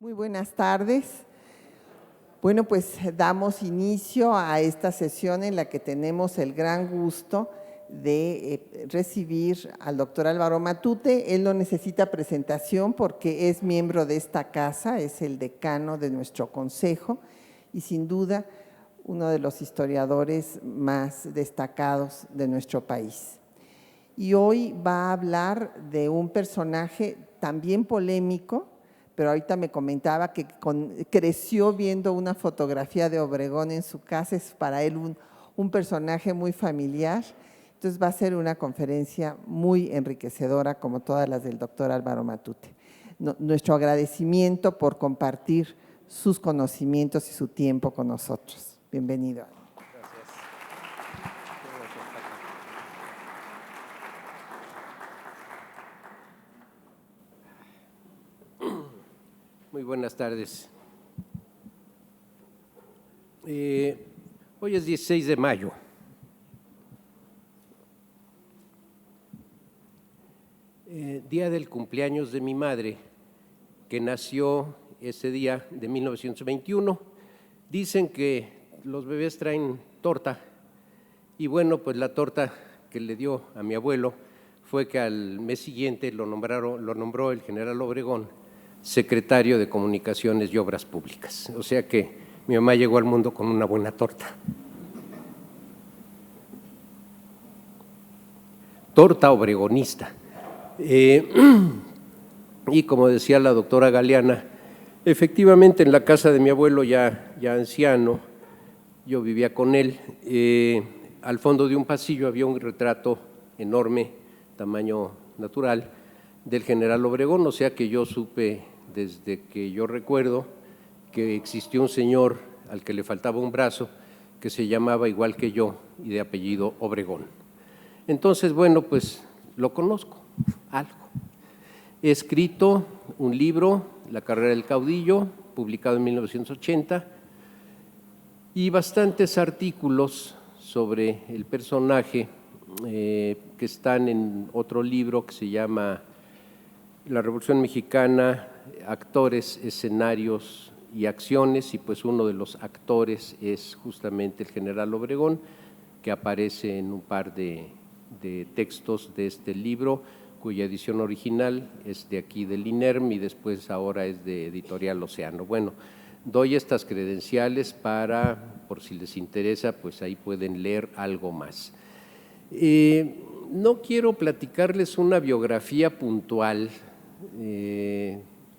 Muy buenas tardes. Bueno, pues damos inicio a esta sesión en la que tenemos el gran gusto de recibir al doctor Álvaro Matute. Él no necesita presentación porque es miembro de esta casa, es el decano de nuestro consejo y sin duda uno de los historiadores más destacados de nuestro país. Y hoy va a hablar de un personaje también polémico, pero ahorita me comentaba que creció viendo una fotografía de Obregón en su casa, es para él un personaje muy familiar. Entonces va a ser una conferencia muy enriquecedora como todas las del doctor Álvaro Matute. Nuestro agradecimiento por compartir sus conocimientos y su tiempo con nosotros. Bienvenido. Muy buenas tardes. Hoy es 16 de mayo. Día del cumpleaños de mi madre, que nació ese día de 1921. Dicen que los bebés traen torta y bueno, pues la torta que le dio a mi abuelo fue que al mes siguiente lo nombró el general Obregón secretario de Comunicaciones y Obras Públicas. O sea que mi mamá llegó al mundo con una buena torta. Torta obregonista. Y como decía la doctora Galeana, efectivamente en la casa de mi abuelo ya anciano, yo vivía con él, al fondo de un pasillo había un retrato enorme, tamaño natural, del general Obregón, o sea que yo supe desde que yo recuerdo que existió un señor al que le faltaba un brazo que se llamaba igual que yo y de apellido Obregón. Entonces, bueno, pues lo conozco, algo. He escrito un libro, La carrera del caudillo, publicado en 1980, y bastantes artículos sobre el personaje que están en otro libro que se llama La Revolución Mexicana, actores, escenarios y acciones, y pues uno de los actores es justamente el general Obregón, que aparece en un par de textos de este libro, cuya edición original es de aquí del INERM y después ahora es de Editorial Océano. Bueno, doy estas credenciales por si les interesa, pues ahí pueden leer algo más. No quiero platicarles una biografía puntual,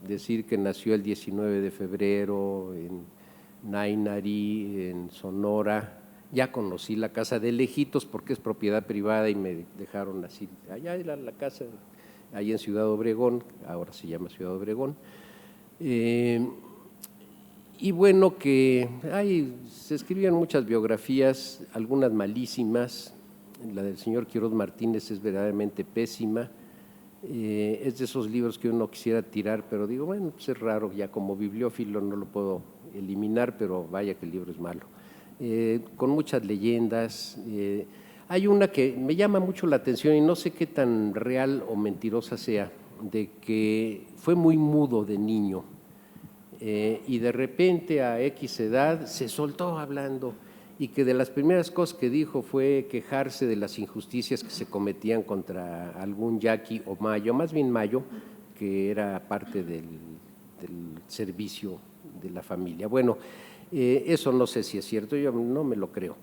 decir que nació el 19 de febrero en Nainari, en Sonora. Ya conocí la casa de lejitos porque es propiedad privada y me dejaron así. Allá era la casa, ahí en Ciudad Obregón, ahora se llama Ciudad Obregón. Y bueno, se escribían muchas biografías, algunas malísimas. La del señor Quiroz Martínez es verdaderamente pésima. Es de esos libros que uno quisiera tirar, pero digo, bueno, pues es raro, ya como bibliófilo no lo puedo eliminar, pero vaya que el libro es malo. Con muchas leyendas. Hay una que me llama mucho la atención y no sé qué tan real o mentirosa sea, de que fue muy mudo de niño y de repente a X edad se soltó hablando y que de las primeras cosas que dijo fue quejarse de las injusticias que se cometían contra algún yaqui o mayo, más bien mayo, que era parte del servicio de la familia. Bueno, eso no sé si es cierto, yo no me lo creo.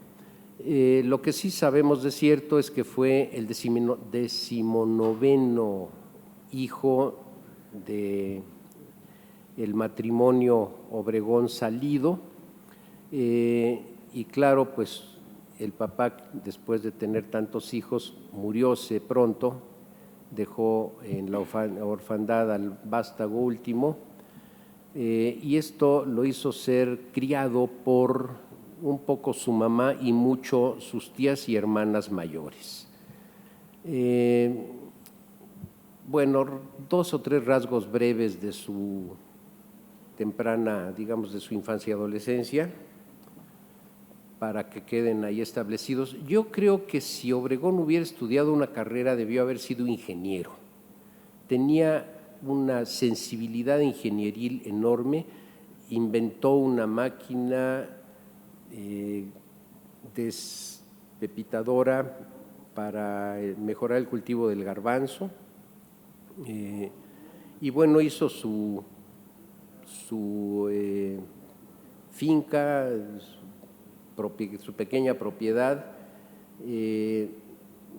Lo que sí sabemos de cierto es que fue el 19º hijo de el matrimonio Obregón Salido, y claro, pues el papá, después de tener tantos hijos, murióse pronto, dejó en la orfandad al vástago último, y esto lo hizo ser criado por un poco su mamá y mucho sus tías y hermanas mayores. Bueno, 2 o 3 rasgos breves de su temprana, digamos, de su infancia y adolescencia, para que queden ahí establecidos. Yo creo que si Obregón hubiera estudiado una carrera, debió haber sido ingeniero. Tenía una sensibilidad ingenieril enorme, inventó una máquina despepitadora para mejorar el cultivo del garbanzo, y bueno, hizo su finca, su pequeña propiedad,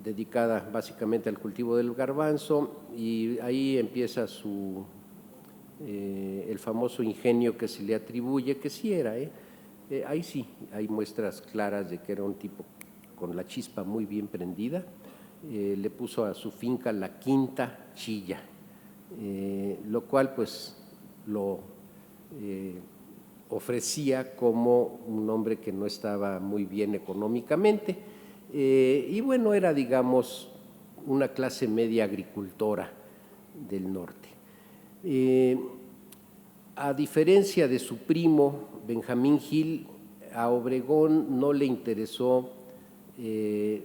dedicada básicamente al cultivo del garbanzo, y ahí empieza el famoso ingenio que se le atribuye, que sí era, ahí sí hay muestras claras de que era un tipo con la chispa muy bien prendida. Le puso a su finca la Quinta Chilla, lo cual pues lo ofrecía como un hombre que no estaba muy bien económicamente, y bueno, era, digamos, una clase media agricultora del norte. A diferencia de su primo Benjamín Gil, a Obregón no le interesó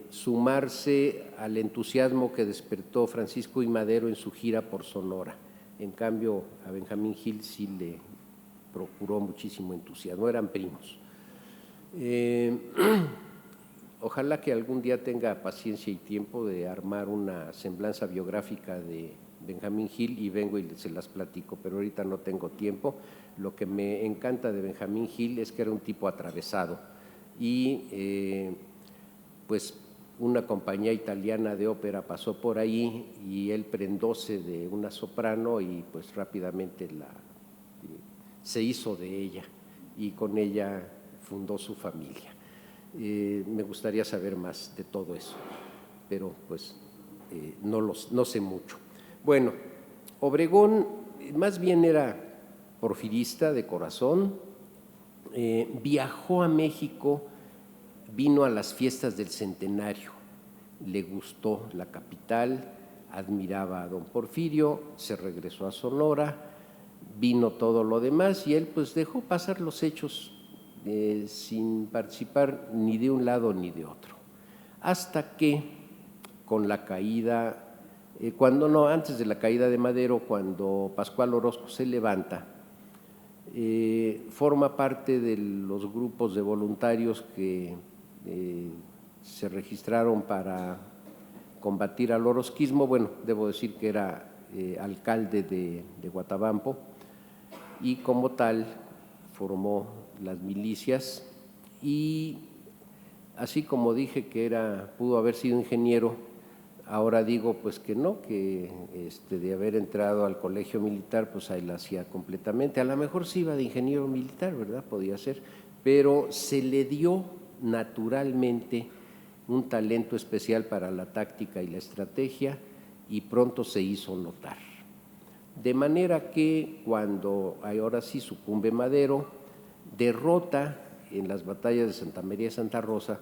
sumarse al entusiasmo que despertó Francisco I. Madero en su gira por Sonora. En cambio, a Benjamín Gil sí le procuró muchísimo entusiasmo, eran primos. Ojalá que algún día tenga paciencia y tiempo de armar una semblanza biográfica de Benjamín Gil y vengo y se las platico, pero ahorita no tengo tiempo. Lo que me encanta de Benjamín Gil es que era un tipo atravesado y pues una compañía italiana de ópera pasó por ahí y él prendóse de una soprano y pues rápidamente se hizo de ella y con ella fundó su familia. Me gustaría saber más de todo eso, pero pues no sé mucho. Bueno, Obregón más bien era porfirista de corazón, viajó a México, vino a las fiestas del Centenario, le gustó la capital, admiraba a don Porfirio, se regresó a Sonora, vino todo lo demás y él pues dejó pasar los hechos sin participar ni de un lado ni de otro, hasta que con la caída, antes de la caída de Madero, cuando Pascual Orozco se levanta, forma parte de los grupos de voluntarios que se registraron para combatir al orozquismo. Bueno, debo decir que era alcalde de Guatabampo y como tal formó las milicias y así como dije que pudo haber sido ingeniero, ahora digo pues que no, que de haber entrado al colegio militar pues ahí la hacía completamente. A lo mejor sí iba de ingeniero militar, ¿verdad? Podía ser, pero se le dio naturalmente un talento especial para la táctica y la estrategia y pronto se hizo notar. De manera que cuando ahora sí sucumbe Madero, derrota en las batallas de Santa María y Santa Rosa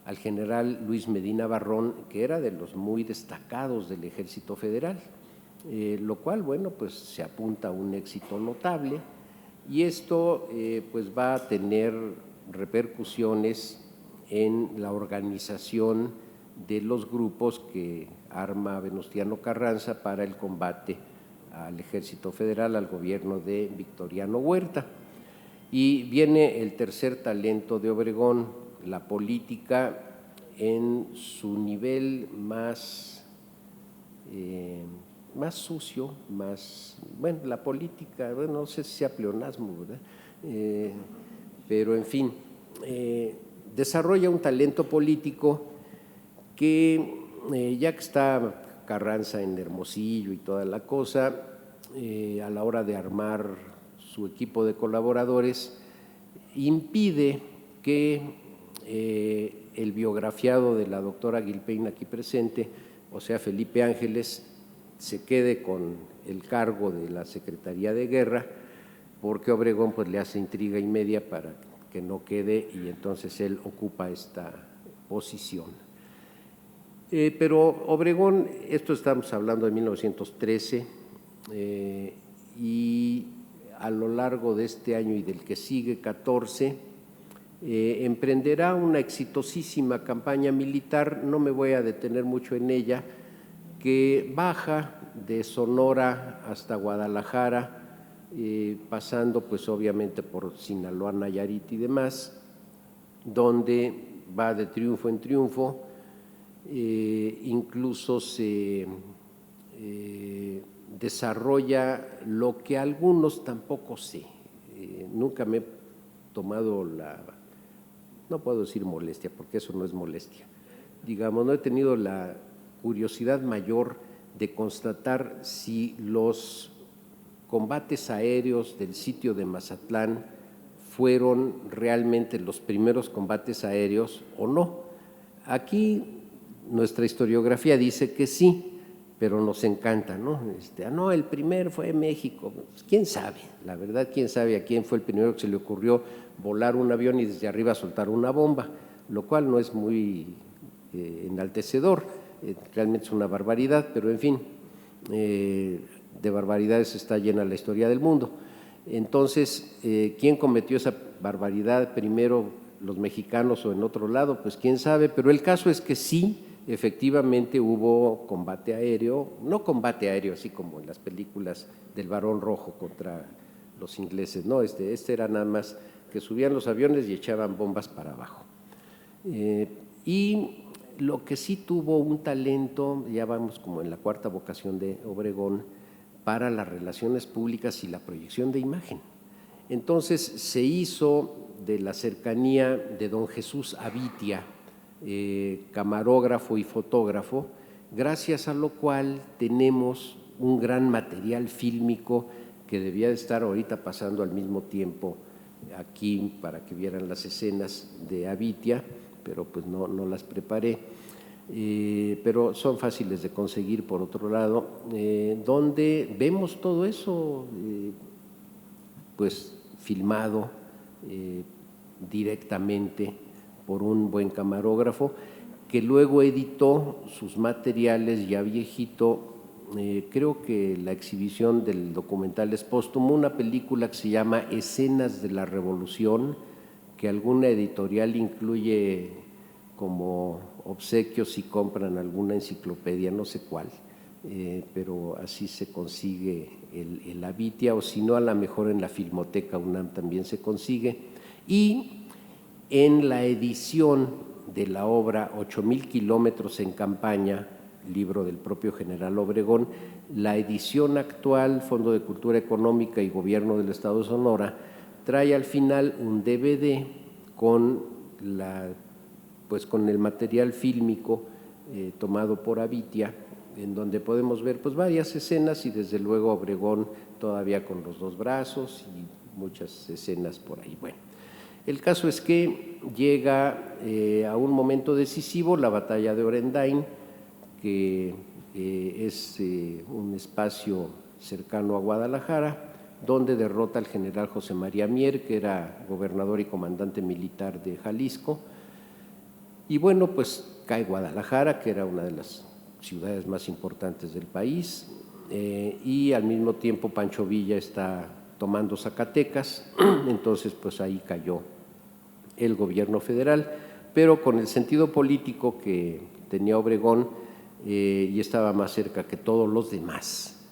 al general Luis Medina Barrón, que era de los muy destacados del Ejército Federal, lo cual, bueno, pues se apunta a un éxito notable y esto pues va a tener repercusiones en la organización de los grupos que arma Venustiano Carranza para el combate al Ejército Federal, al gobierno de Victoriano Huerta. Y viene el tercer talento de Obregón, la política en su nivel más sucio, bueno, la política, bueno, no sé si sea pleonasmo, ¿verdad? Pero en fin, desarrolla un talento político que ya que está Carranza en Hermosillo y toda la cosa, a la hora de armar su equipo de colaboradores, impide que el biografiado de la doctora Gilpein aquí presente, o sea, Felipe Ángeles, se quede con el cargo de la Secretaría de Guerra, porque Obregón pues le hace intriga y media para que no quede y entonces él ocupa esta posición. Pero Obregón, esto estamos hablando de 1913, y a lo largo de este año y del que sigue, 14, emprenderá una exitosísima campaña militar, no me voy a detener mucho en ella, que baja de Sonora hasta Guadalajara, pasando pues obviamente por Sinaloa, Nayarit y demás, donde va de triunfo en triunfo, incluso se desarrolla lo que algunos tampoco sé. Nunca me he tomado no puedo decir molestia, porque eso no es molestia, digamos, no he tenido la curiosidad mayor de constatar si los combates aéreos del sitio de Mazatlán fueron realmente los primeros combates aéreos o no. Aquí nuestra historiografía dice que sí, pero nos encanta, ¿no? No, el primer fue México. Pues, ¿quién sabe? La verdad, ¿quién sabe a quién fue el primero que se le ocurrió volar un avión y desde arriba soltar una bomba? Lo cual no es muy enaltecedor, realmente es una barbaridad, pero en fin, de barbaridades está llena la historia del mundo. Entonces, ¿quién cometió esa barbaridad primero, los mexicanos o en otro lado? Pues quién sabe, pero el caso es que sí, efectivamente hubo combate aéreo, no combate aéreo así como en las películas del Barón Rojo contra los ingleses, no, este era nada más que subían los aviones y echaban bombas para abajo. Y lo que sí tuvo un talento, ya vamos como en la cuarta vocación de Obregón, para las relaciones públicas y la proyección de imagen. Entonces se hizo de la cercanía de don Jesús Abitia, camarógrafo y fotógrafo, gracias a lo cual tenemos un gran material fílmico que debía de estar ahorita pasando al mismo tiempo aquí para que vieran las escenas de Abitia, pero pues no las preparé, pero son fáciles de conseguir por otro lado, donde vemos todo eso pues filmado directamente por un buen camarógrafo que luego editó sus materiales ya viejito. Creo que la exhibición del documental es póstumo, una película que se llama Escenas de la Revolución, que alguna editorial incluye como obsequio si compran alguna enciclopedia, no sé cuál, pero así se consigue el Abitia, o si no, a lo mejor en la Filmoteca UNAM también se consigue. Y en la edición de la obra 8,000 kilómetros en campaña, libro del propio general Obregón, la edición actual, Fondo de Cultura Económica y Gobierno del Estado de Sonora, trae al final un DVD con el material fílmico tomado por Abitia, en donde podemos ver pues varias escenas y desde luego Obregón todavía con los dos brazos y muchas escenas por ahí. Bueno, el caso es que llega a un momento decisivo, la batalla de Orendain, que es un espacio cercano a Guadalajara, donde derrota al general José María Mier, que era gobernador y comandante militar de Jalisco. Y bueno, pues cae Guadalajara, que era una de las ciudades más importantes del país, y al mismo tiempo Pancho Villa está tomando Zacatecas, entonces pues ahí cayó el gobierno federal, pero con el sentido político que tenía Obregón y estaba más cerca que todos los demás,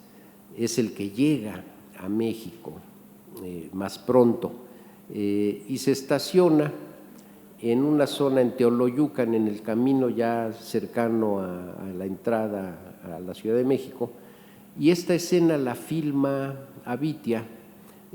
es el que llega a México más pronto y se estaciona en una zona en Teoloyucan, en el camino ya cercano a la entrada a la Ciudad de México, y esta escena la filma Abitia.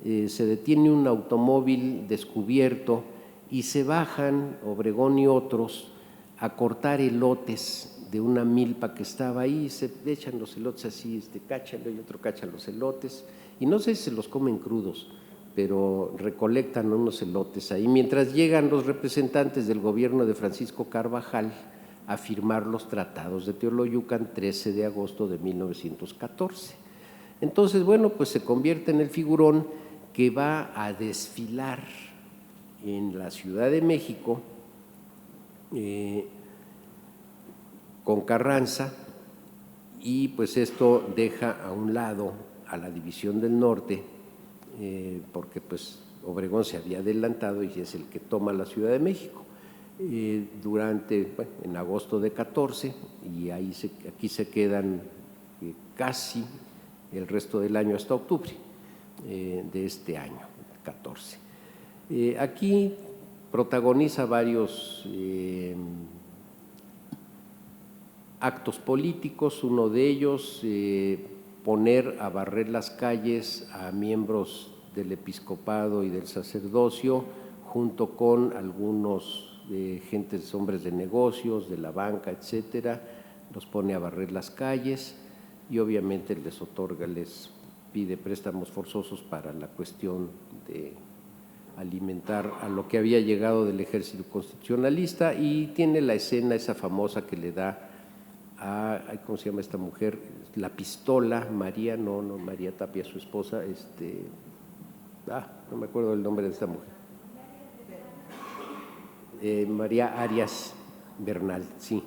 Se detiene un automóvil descubierto y se bajan Obregón y otros a cortar elotes de una milpa que estaba ahí, se echan los elotes así, cáchalo, y otro cacha los elotes, y no sé si se los comen crudos, pero recolectan unos elotes ahí, mientras llegan los representantes del gobierno de Francisco Carvajal a firmar los tratados de Teoloyucan 13 de agosto de 1914. Entonces, bueno, pues se convierte en el figurón que va a desfilar en la Ciudad de México con Carranza, y pues esto deja a un lado a la División del Norte, porque pues Obregón se había adelantado y es el que toma la Ciudad de México. en agosto de 14, y aquí se quedan casi el resto del año hasta octubre de este año, 14. Aquí protagoniza varios actos políticos, uno de ellos poner a barrer las calles a miembros del episcopado y del sacerdocio, junto con algunos gentes, hombres de negocios, de la banca, etcétera, los pone a barrer las calles y obviamente les pide préstamos forzosos para la cuestión de alimentar a lo que había llegado del ejército constitucionalista, y tiene la escena esa famosa que le da a, ¿cómo se llama esta mujer? La pistola, María Tapia, su esposa, no me acuerdo el nombre de esta mujer. María Arias Bernal, sí,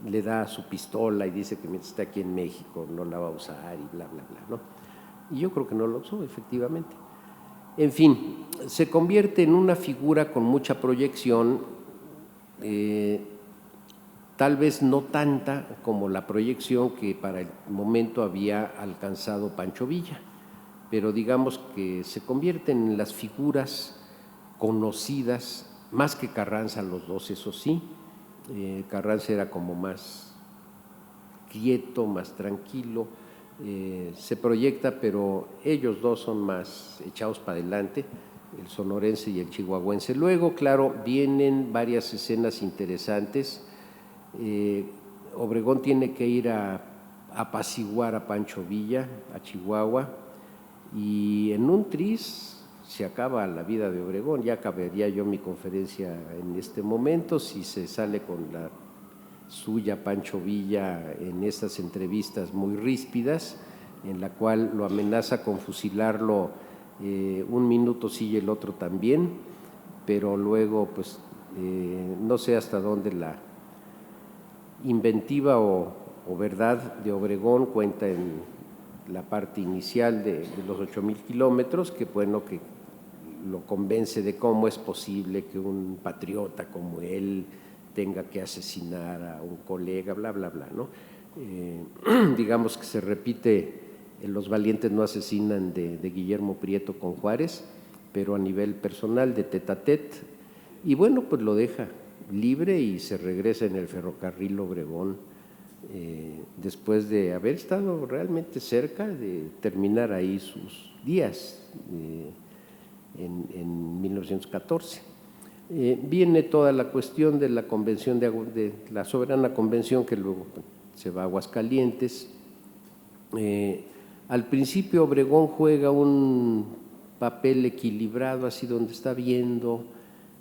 le da su pistola y dice que mientras está aquí en México no la va a usar y bla, bla, bla, ¿no? Y yo creo que no la usó, efectivamente. En fin, se convierte en una figura con mucha proyección, tal vez no tanta como la proyección que para el momento había alcanzado Pancho Villa, pero digamos que se convierten en las figuras conocidas, más que Carranza los dos, eso sí. Carranza era como más quieto, más tranquilo, se proyecta, pero ellos dos son más echados para adelante, el sonorense y el chihuahuense. Luego, claro, vienen varias escenas interesantes. Obregón tiene que ir a apaciguar a Pancho Villa, a Chihuahua, y en un tris se acaba la vida de Obregón. Ya acabaría yo mi conferencia en este momento si se sale con la suya Pancho Villa en estas entrevistas muy ríspidas, en la cual lo amenaza con fusilarlo un minuto sí y el otro también, pero luego pues no sé hasta dónde la inventiva o verdad de Obregón cuenta en la parte inicial de los 8,000 kilómetros, que bueno, que lo convence de cómo es posible que un patriota como él tenga que asesinar a un colega, bla, bla, bla, ¿no? Digamos que se repite Los valientes no asesinan de Guillermo Prieto con Juárez, pero a nivel personal, de tete a tete, y bueno, pues lo deja libre y se regresa en el ferrocarril Obregón, después de haber estado realmente cerca de terminar ahí sus días en 1914. Viene toda la cuestión de la convención de la soberana convención, que luego se va a Aguascalientes. Al principio Obregón juega un papel equilibrado, así donde está viendo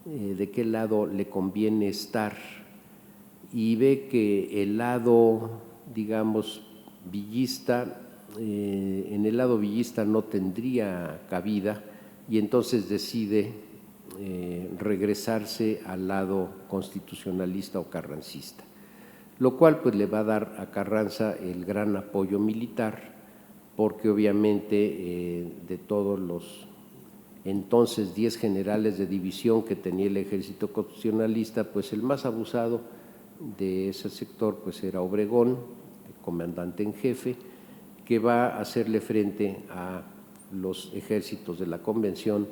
de qué lado le conviene estar, y ve que el lado, digamos, villista, en el lado villista no tendría cabida, y entonces decide regresarse al lado constitucionalista o carrancista, lo cual pues le va a dar a Carranza el gran apoyo militar, porque obviamente de todos los entonces 10 generales de división que tenía el ejército constitucionalista, pues el más abusado de ese sector pues era Obregón, el comandante en jefe, que va a hacerle frente a los ejércitos de la convención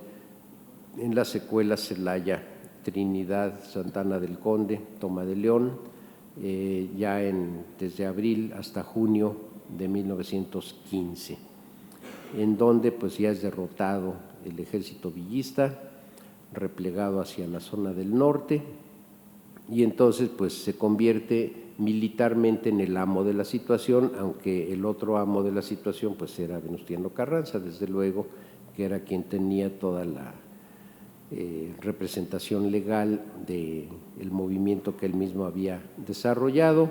en las secuelas Celaya, Trinidad, Santana del Conde, Toma de León, desde abril hasta junio de 1915, en donde pues ya es derrotado el ejército villista, replegado hacia la zona del norte, y entonces pues se convierte militarmente en el amo de la situación, aunque el otro amo de la situación pues era Venustiano Carranza, desde luego, que era quien tenía toda la representación legal del movimiento que él mismo había desarrollado.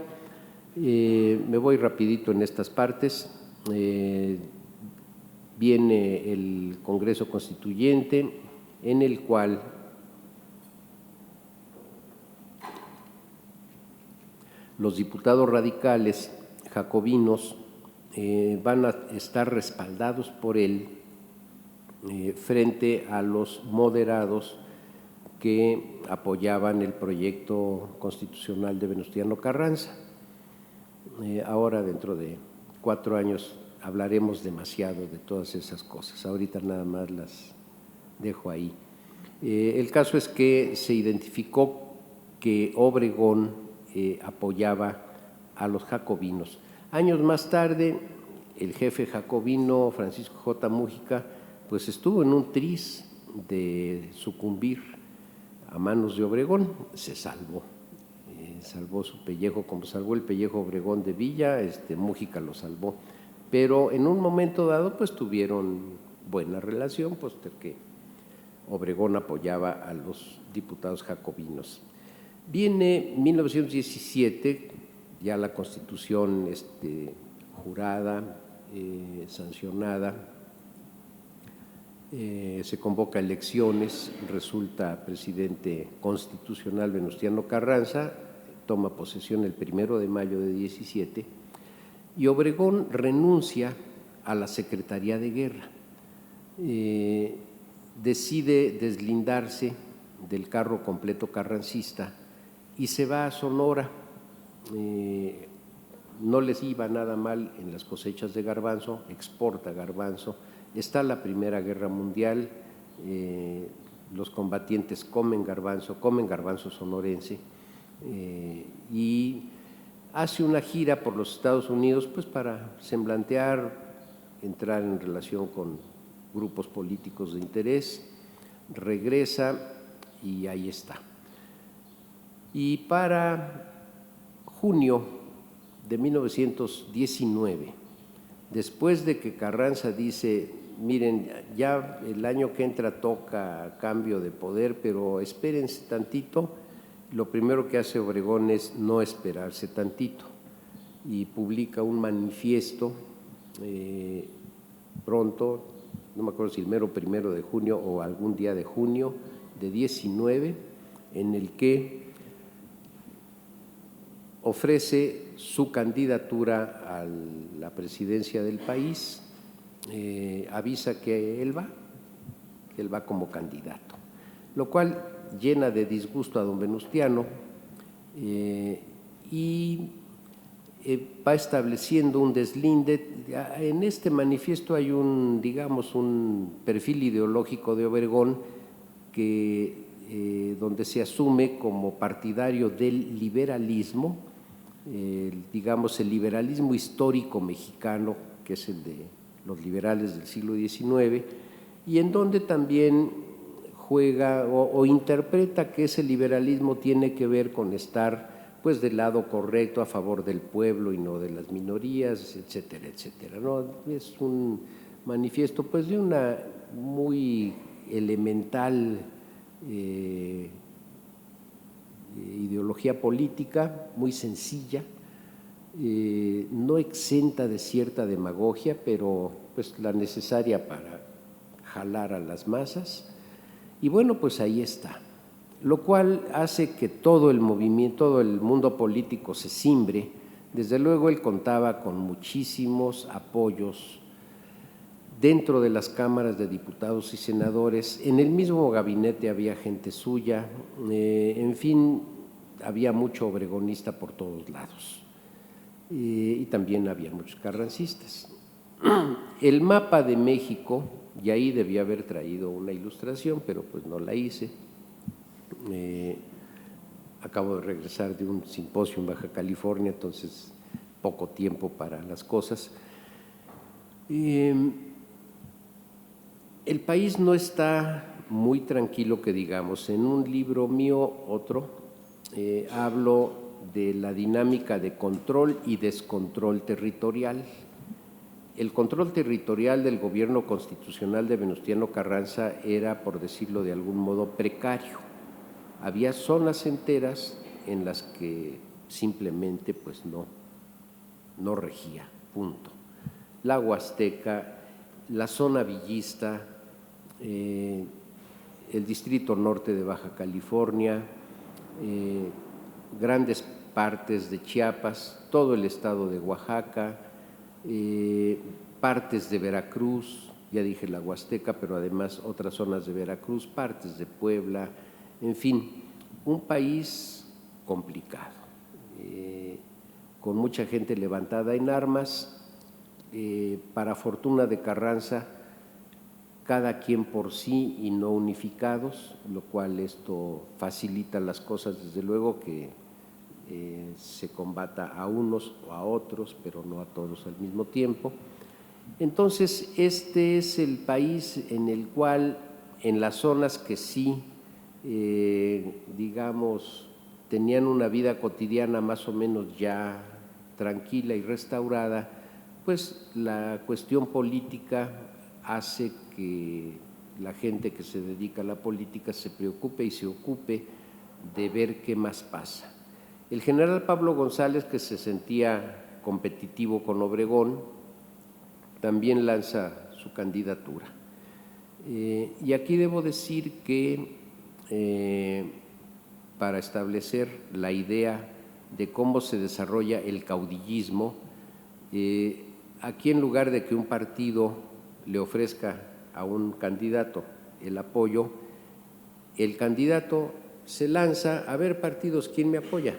Me voy rapidito en estas partes. Viene el Congreso Constituyente, en el cual los diputados radicales jacobinos van a estar respaldados por él frente a los moderados que apoyaban el proyecto constitucional de Venustiano Carranza. Ahora, dentro de 4 años, hablaremos demasiado de todas esas cosas. Ahorita nada más las dejo ahí. El caso es que se identificó que Obregón apoyaba a los jacobinos. Años más tarde, el jefe jacobino, Francisco J. Múgica, pues estuvo en un tris de sucumbir a manos de Obregón, se salvó. Salvó su pellejo, como salvó el pellejo Obregón de Villa, Múgica lo salvó. Pero en un momento dado, pues tuvieron buena relación, puesto que Obregón apoyaba a los diputados jacobinos. Viene 1917, ya la Constitución jurada, sancionada, se convoca elecciones, resulta presidente constitucional Venustiano Carranza, toma posesión el 1 de mayo de 17 y Obregón renuncia a la Secretaría de Guerra. Decide deslindarse del carro completo carrancista y se va a Sonora. No les iba nada mal en las cosechas de garbanzo, exporta garbanzo. Está la Primera Guerra Mundial, los combatientes comen garbanzo sonorense, y hace una gira por los Estados Unidos pues para semblantear, entrar en relación con grupos políticos de interés, regresa y ahí está. Y para junio de 1919, después de que Carranza dice, miren, ya el año que entra toca cambio de poder, pero espérense tantito, lo primero que hace Obregón es no esperarse tantito y publica un manifiesto pronto, no me acuerdo si el mero 1 de junio o algún día de junio de 19, en el que ofrece su candidatura a la presidencia del país, avisa que él va como candidato, lo cual llena de disgusto a don Venustiano y va estableciendo un deslinde. En este manifiesto hay un perfil ideológico de Obregón donde se asume como partidario del liberalismo, el liberalismo histórico mexicano, que es el de los liberales del siglo XIX, y en donde también juega o interpreta que ese liberalismo tiene que ver con estar pues del lado correcto, a favor del pueblo y no de las minorías, etcétera, etcétera, ¿no? Es un manifiesto pues de una muy elemental ideología política, muy sencilla, no exenta de cierta demagogia, pero pues la necesaria para jalar a las masas. Y bueno, pues ahí está, lo cual hace que todo el movimiento, todo el mundo político se cimbre. Desde luego él contaba con muchísimos apoyos dentro de las cámaras de diputados y senadores, en el mismo gabinete había gente suya, en fin, había mucho obregonista por todos lados, y también había muchos carrancistas. El mapa de México, y ahí debía haber traído una ilustración, pero pues no la hice. Acabo de regresar de un simposio en Baja California, entonces poco tiempo para las cosas. El país no está muy tranquilo, que digamos. En un libro mío, hablo de la dinámica de control y descontrol territorial. El control territorial del gobierno constitucional de Venustiano Carranza era, por decirlo de algún modo, precario. Había zonas enteras en las que simplemente pues no regía, punto. La Huasteca, la zona villista, el distrito norte de Baja California, grandes partes de Chiapas, todo el estado de Oaxaca, partes de Veracruz, ya dije la Huasteca, pero además otras zonas de Veracruz, partes de Puebla, En fin, un país complicado, con mucha gente levantada en armas. Para fortuna de Carranza, cada quien por sí y no unificados, lo cual esto facilita las cosas, desde luego que se combata a unos o a otros, pero no a todos al mismo tiempo. Entonces, este es el país en el cual, en las zonas que sí, digamos, tenían una vida cotidiana más o menos ya tranquila y restaurada, pues la cuestión política hace que la gente que se dedica a la política se preocupe y se ocupe de ver qué más pasa. El general Pablo González, que se sentía competitivo con Obregón, también lanza su candidatura. Y aquí debo decir que para establecer la idea de cómo se desarrolla el caudillismo, aquí en lugar de que un partido le ofrezca a un candidato el apoyo, el candidato se lanza a ver partidos, ¿quién me apoya?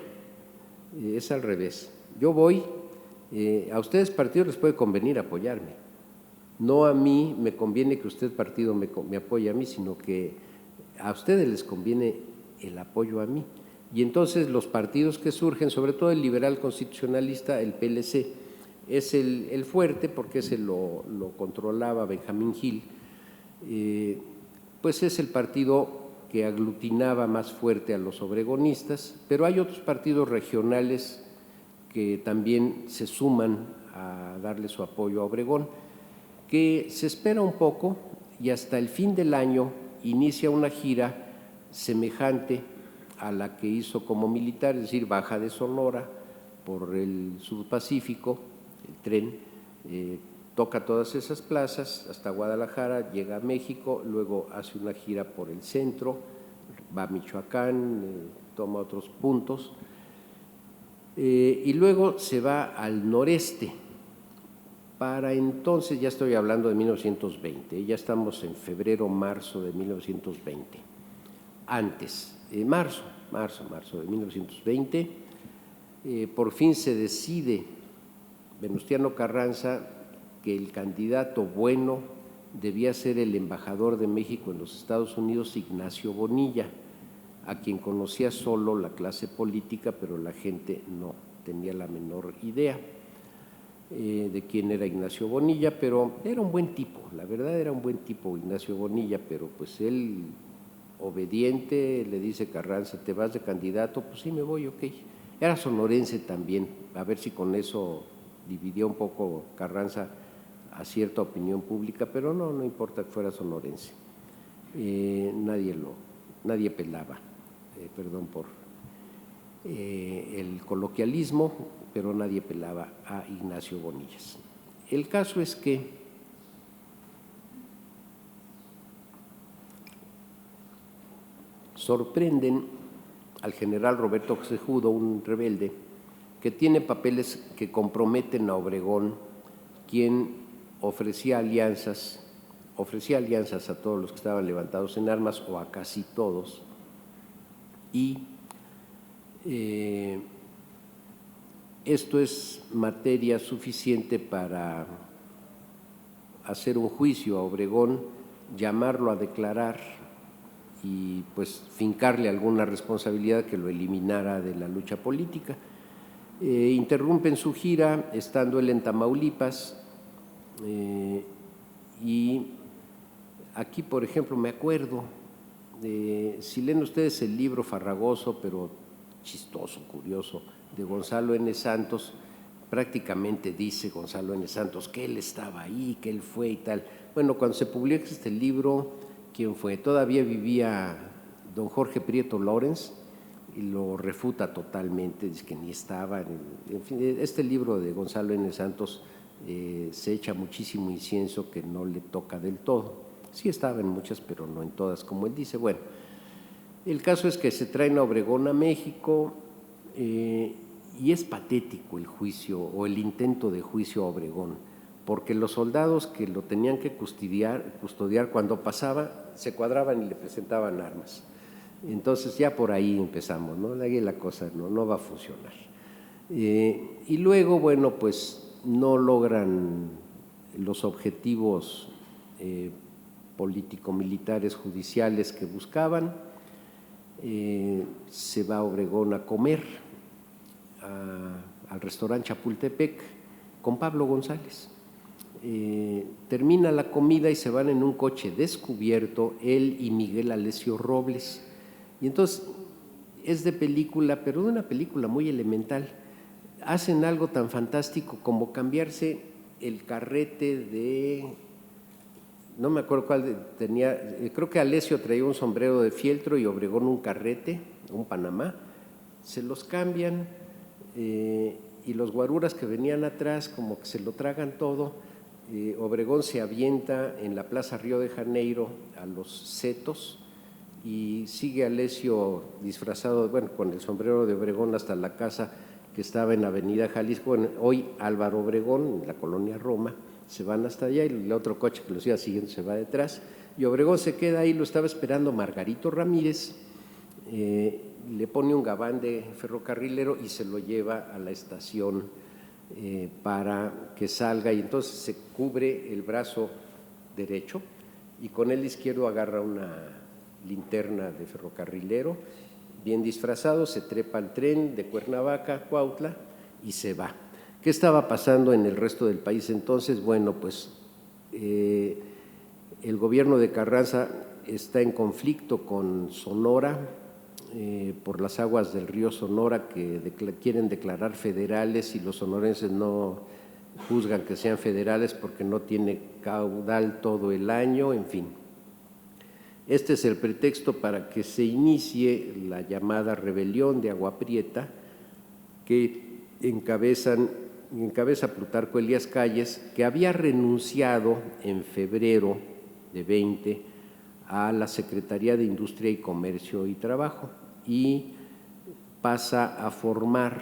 Es al revés. Yo voy, a ustedes partidos les puede convenir apoyarme, no a mí me conviene que usted partido me apoye a mí, sino que a ustedes les conviene el apoyo a mí. Y entonces los partidos que surgen, sobre todo el liberal constitucionalista, el PLC, es el fuerte porque ese lo controlaba Benjamín Gil, pues es el partido que aglutinaba más fuerte a los obregonistas, pero hay otros partidos regionales que también se suman a darle su apoyo a Obregón, que se espera un poco y hasta el fin del año inicia una gira semejante a la que hizo como militar, es decir, baja de Sonora por el Sudpacífico, el tren, toca todas esas plazas hasta Guadalajara, llega a México, luego hace una gira por el centro, va a Michoacán, toma otros puntos, y luego se va al noreste. Para entonces, ya estoy hablando de 1920, ya estamos en febrero, marzo de 1920. Antes, marzo de 1920, por fin se decide Venustiano Carranza que el candidato bueno debía ser el embajador de México en los Estados Unidos, Ignacio Bonilla, a quien conocía solo la clase política, pero la gente no tenía la menor idea de quién era Ignacio Bonilla, pero era un buen tipo, la verdad era un buen tipo Ignacio Bonilla, pero pues él, obediente, le dice Carranza, ¿te vas de candidato? Pues sí, me voy, ok. Era sonorense también, a ver si con eso dividió un poco Carranza a cierta opinión pública, pero no importa que fuera sonorense. Nadie pelaba, perdón por el coloquialismo, pero nadie pelaba a Ignacio Bonillas. El caso es que sorprenden al general Roberto Cejudo, un rebelde, que tiene papeles que comprometen a Obregón, quien ofrecía alianzas a todos los que estaban levantados en armas, o a casi todos, y esto es materia suficiente para hacer un juicio a Obregón, llamarlo a declarar y pues fincarle alguna responsabilidad que lo eliminara de la lucha política. Interrumpen su gira estando él en Tamaulipas, y aquí, por ejemplo, me acuerdo, si leen ustedes el libro farragoso, pero chistoso, curioso, de Gonzalo N. Santos, prácticamente dice Gonzalo N. Santos que él estaba ahí, que él fue y tal. Bueno, cuando se publica este libro, ¿quién fue? Todavía vivía don Jorge Prieto Lorenz y lo refuta totalmente, dice que ni estaba. En fin, este libro de Gonzalo N. Santos se echa muchísimo incienso que no le toca del todo. Sí estaba en muchas, pero no en todas, como él dice. Bueno, el caso es que se traen a Obregón a México, y es patético el juicio o el intento de juicio a Obregón, porque los soldados que lo tenían que custodiar cuando pasaba se cuadraban y le presentaban armas. Entonces ya por ahí empezamos, ¿no? Ahí la cosa no va a funcionar. Y luego, bueno, pues no logran los objetivos político-militares judiciales que buscaban. Se va a Obregón a comer al restaurante Chapultepec con Pablo González. Termina la comida y se van en un coche descubierto, él y Miguel Alessio Robles. Y entonces es de película, pero de una película muy elemental. Hacen algo tan fantástico como cambiarse el carrete de, no me acuerdo cuál tenía, creo que Alessio traía un sombrero de fieltro y Obregón un carrete, un Panamá. Se los cambian y los guaruras que venían atrás como que se lo tragan todo. Obregón se avienta en la Plaza Río de Janeiro a los setos y sigue Alessio disfrazado, bueno, con el sombrero de Obregón hasta la casa que estaba en Avenida Jalisco, hoy Álvaro Obregón, en la colonia Roma. Se van hasta allá y el otro coche que los iba siguiendo se va detrás y Obregón se queda ahí, lo estaba esperando Margarito Ramírez, le pone un gabán de ferrocarrilero y se lo lleva a la estación para que salga, y entonces se cubre el brazo derecho y con el izquierdo agarra una linterna de ferrocarrilero, bien disfrazado, se trepa al tren de Cuernavaca a Cuautla y se va. ¿Qué estaba pasando en el resto del país entonces? Bueno, pues el gobierno de Carranza está en conflicto con Sonora por las aguas del río Sonora que quieren declarar federales y los sonorenses no juzgan que sean federales porque no tiene caudal todo el año, en fin. Este es el pretexto para que se inicie la llamada rebelión de Agua Prieta que encabeza Plutarco Elías Calles, que había renunciado en febrero de 20 a la Secretaría de Industria y Comercio y Trabajo y pasa a formar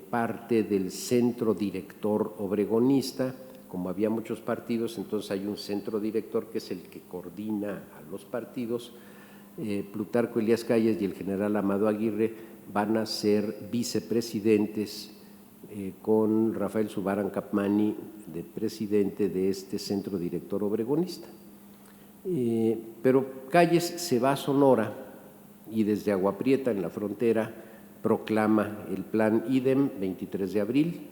parte del centro director obregonista. Como había muchos partidos, entonces hay un centro director que es el que coordina a los partidos. Plutarco Elías Calles y el general Amado Aguirre van a ser vicepresidentes con Rafael Subaran Capmany de presidente de este centro director obregonista. Pero Calles se va a Sonora y desde Agua Prieta en la frontera proclama el plan IDEM 23 de abril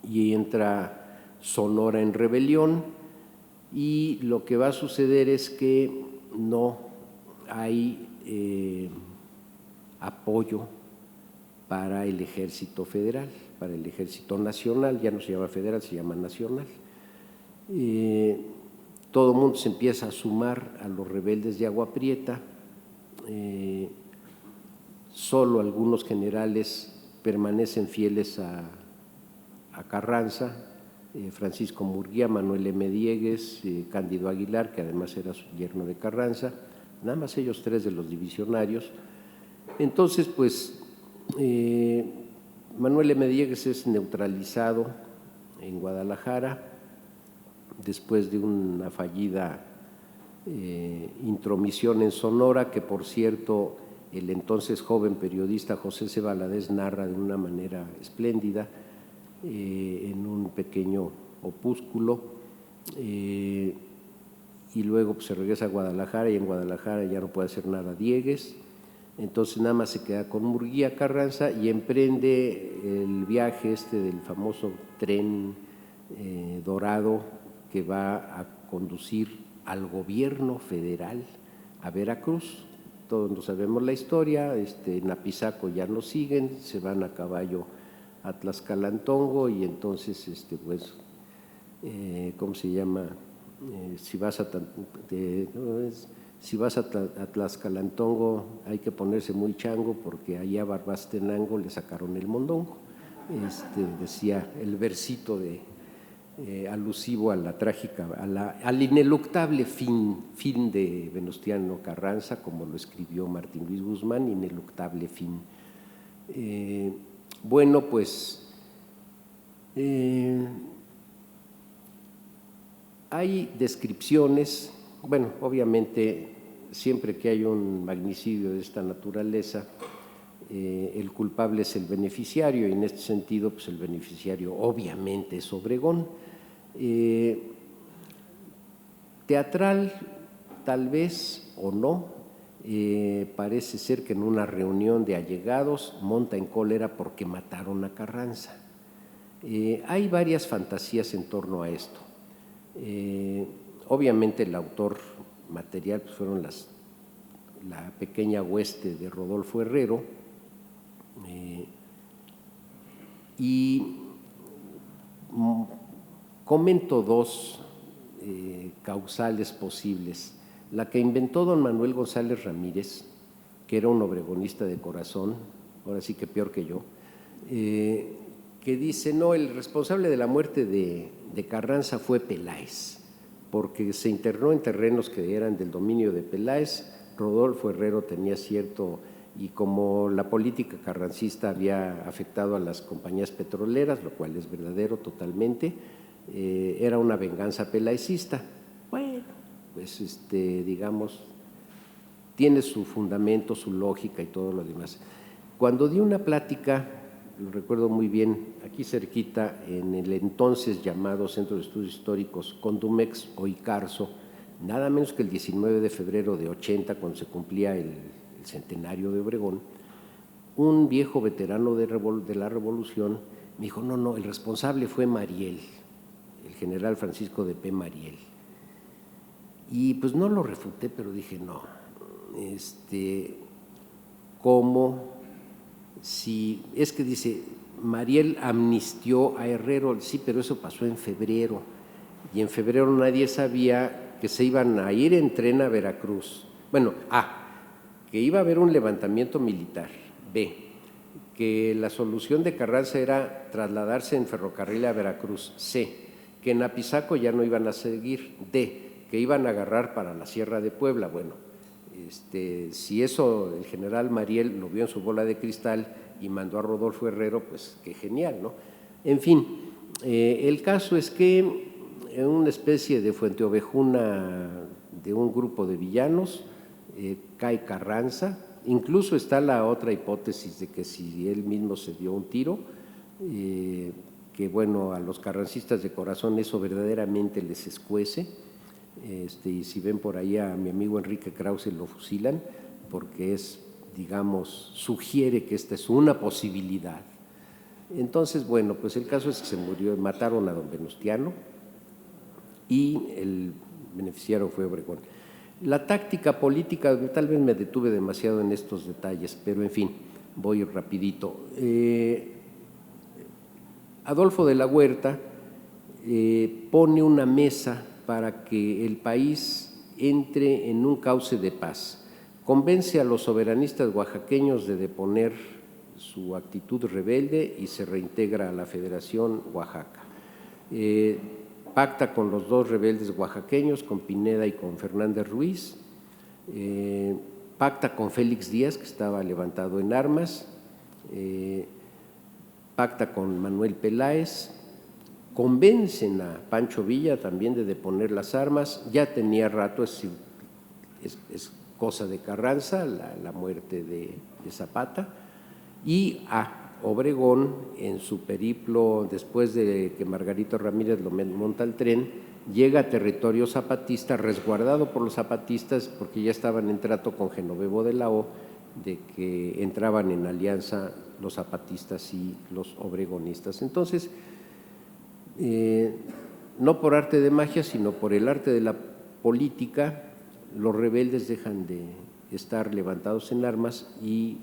y entra Sonora en rebelión, y lo que va a suceder es que no hay apoyo para el ejército federal, para el ejército nacional, ya no se llama federal, se llama nacional. Todo el mundo se empieza a sumar a los rebeldes de Agua Prieta, solo algunos generales permanecen fieles a Carranza, Francisco Murguía, Manuel M. Diegues, Cándido Aguilar, que además era su yerno de Carranza, nada más ellos tres de los divisionarios. Entonces, pues, Manuel M. Diegues es neutralizado en Guadalajara después de una fallida intromisión en Sonora, que por cierto el entonces joven periodista José C. Valadez narra de una manera espléndida en un pequeño opúsculo, y luego pues, se regresa a Guadalajara y en Guadalajara ya no puede hacer nada Diegues, entonces nada más se queda con Murguía Carranza y emprende el viaje del famoso tren dorado que va a conducir al gobierno federal a Veracruz. Todos no sabemos la historia, en Apizaco ya no siguen, se van a caballo a Tlaxcalantongo y entonces, pues, ¿cómo se llama? Si vas a Tlaxcalantongo hay que ponerse muy chango porque allá a Barbastenango le sacaron el mondongo. Decía el versito alusivo a la trágica, al ineluctable fin de Venustiano Carranza, como lo escribió Martín Luis Guzmán, ineluctable fin. Bueno, pues hay descripciones, bueno, obviamente siempre que hay un magnicidio de esta naturaleza, el culpable es el beneficiario, y en este sentido, pues el beneficiario obviamente es Obregón. Teatral, tal vez o no, parece ser que en una reunión de allegados monta en cólera porque mataron a Carranza. Hay varias fantasías en torno a esto. Obviamente el autor material pues fueron la pequeña hueste de Rodolfo Herrero, y comento dos causales posibles. La que inventó don Manuel González Ramírez, que era un obregonista de corazón, ahora sí que peor que yo, que dice, no, el responsable de la muerte de Carranza fue Peláez, porque se internó en terrenos que eran del dominio de Peláez. Rodolfo Herrero tenía cierto, y como la política carrancista había afectado a las compañías petroleras, lo cual es verdadero totalmente, era una venganza pelaecista. Bueno, pues digamos, tiene su fundamento, su lógica y todo lo demás. Cuando di una plática, lo recuerdo muy bien, aquí cerquita, en el entonces llamado Centro de Estudios Históricos Condumex o ICARSO, nada menos que el 19 de febrero de 80, cuando se cumplía el centenario de Obregón, un viejo veterano de la Revolución me dijo, no, el responsable fue Mariel, el general Francisco de P. Mariel. Y pues no lo refuté, pero dije, no, ¿cómo? Si es que dice, Mariel amnistió a Herrero, sí, pero eso pasó en febrero, y en febrero nadie sabía que se iban a ir en tren a Veracruz. Bueno, que iba a haber un levantamiento militar. B, que la solución de Carranza era trasladarse en ferrocarril a Veracruz. C, que en Apizaco ya no iban a seguir. D, que iban a agarrar para la Sierra de Puebla. Bueno, si eso el general Mariel lo vio en su bola de cristal y mandó a Rodolfo Herrero, pues qué genial, ¿no? En fin, el caso es que en una especie de fuenteovejuna de un grupo de villanos cae Carranza. Incluso está la otra hipótesis de que si él mismo se dio un tiro, que bueno, a los carrancistas de corazón eso verdaderamente les escuece. Y si ven por ahí a mi amigo Enrique Krause, lo fusilan, porque digamos, sugiere que esta es una posibilidad. Entonces, bueno, pues el caso es que se murió, mataron a don Venustiano y el beneficiario fue Obregón. La táctica política, tal vez me detuve demasiado en estos detalles, pero en fin, voy rapidito. Adolfo de la Huerta pone una mesa para que el país entre en un cauce de paz. Convence a los soberanistas oaxaqueños de deponer su actitud rebelde y se reintegra a la Federación Oaxaca. Pacta con los dos rebeldes oaxaqueños, con Pineda y con Fernández Ruiz. Pacta con Félix Díaz, que estaba levantado en armas. Pacta con Manuel Peláez. Convencen a Pancho Villa también de deponer las armas. Ya tenía rato, es cosa de Carranza, la muerte de Zapata. Y a Obregón, en su periplo, después de que Margarito Ramírez lo monta al tren, llega a territorio zapatista, resguardado por los zapatistas, porque ya estaban en trato con Genovevo de la O, de que entraban en alianza los zapatistas y los obregonistas. Entonces, no por arte de magia, sino por el arte de la política, los rebeldes dejan de estar levantados en armas y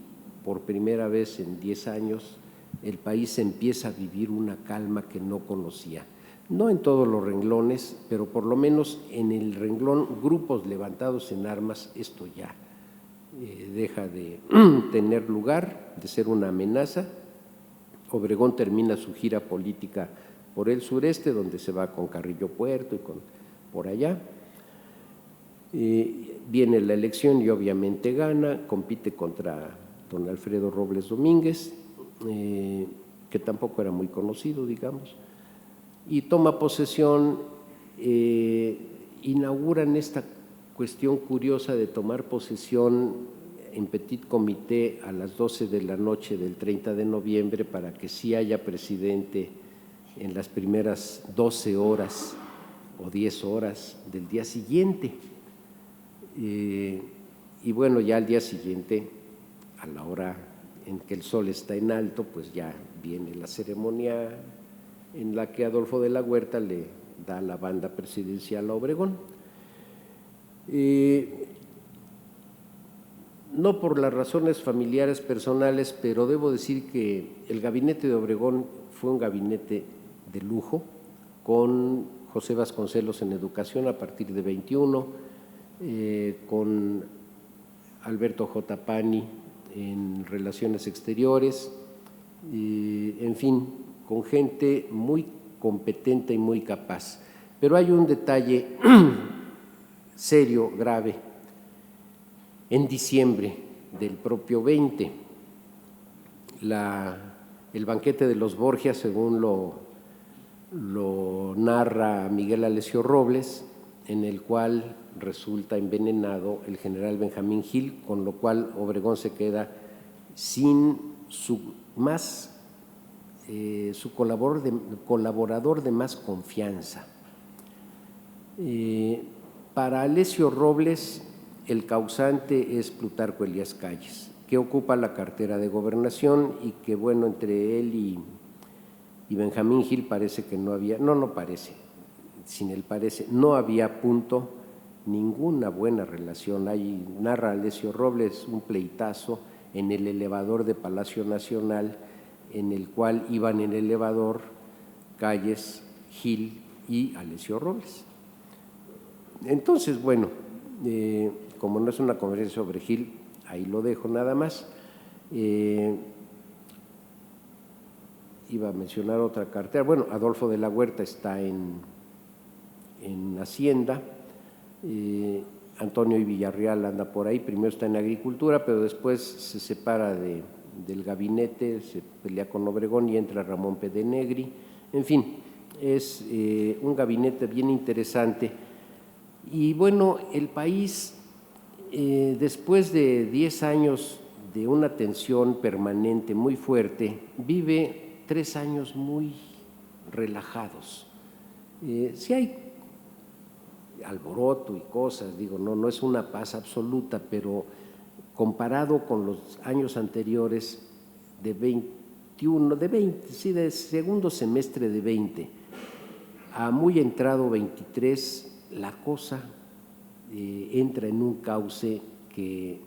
por primera vez en 10 años el país empieza a vivir una calma que no conocía. No en todos los renglones, pero por lo menos en el renglón grupos levantados en armas, esto ya deja de tener lugar, de ser una amenaza. Obregón termina su gira política por el sureste, donde se va con Carrillo Puerto y por allá. Viene la elección y obviamente gana, compite contra don Alfredo Robles Domínguez, que tampoco era muy conocido, digamos, y toma posesión. Inauguran esta cuestión curiosa de tomar posesión en petit comité a las 12 de la noche del 30 de noviembre para que sí haya presidente en las primeras 12 horas o 10 horas del día siguiente. Y bueno, ya al día siguiente, a la hora en que el sol está en alto, pues ya viene la ceremonia en la que Adolfo de la Huerta le da la banda presidencial a Obregón. No por las razones familiares personales, pero debo decir que el gabinete de Obregón fue un gabinete de lujo, con José Vasconcelos en educación a partir de 21, con Alberto J. Pani en relaciones exteriores, en fin, con gente muy competente y muy capaz. Pero hay un detalle serio, grave. En diciembre del propio 20, el banquete de los Borgias, según lo narra Miguel Alessio Robles, en el cual resulta envenenado el general Benjamín Gil, con lo cual Obregón se queda sin su colaborador de más confianza. Para Alessio Robles, el causante es Plutarco Elías Calles, que ocupa la cartera de Gobernación y que, bueno, entre él y Benjamín Gil parece que no había, no parece, sin él parece, no había punto, ninguna buena relación. Ahí narra Alessio Robles un pleitazo en el elevador de Palacio Nacional, en el cual iban en el elevador Calles, Gil y Alessio Robles. Entonces, bueno, como no es una conferencia sobre Gil, ahí lo dejo nada más. Iba a mencionar otra cartera. Bueno, Adolfo de la Huerta está en Hacienda, Antonio y Villarreal anda por ahí, primero está en Agricultura, pero después se separa del gabinete, se pelea con Obregón y entra Ramón Pedenegri. En fin, es un gabinete bien interesante. Y bueno, el país, después de 10 años de una tensión permanente muy fuerte, vive 3 años muy relajados. Sí hay alboroto y cosas, digo, no es una paz absoluta, pero comparado con los años anteriores del segundo semestre de 20 a muy entrado 23, la cosa entra en un cauce que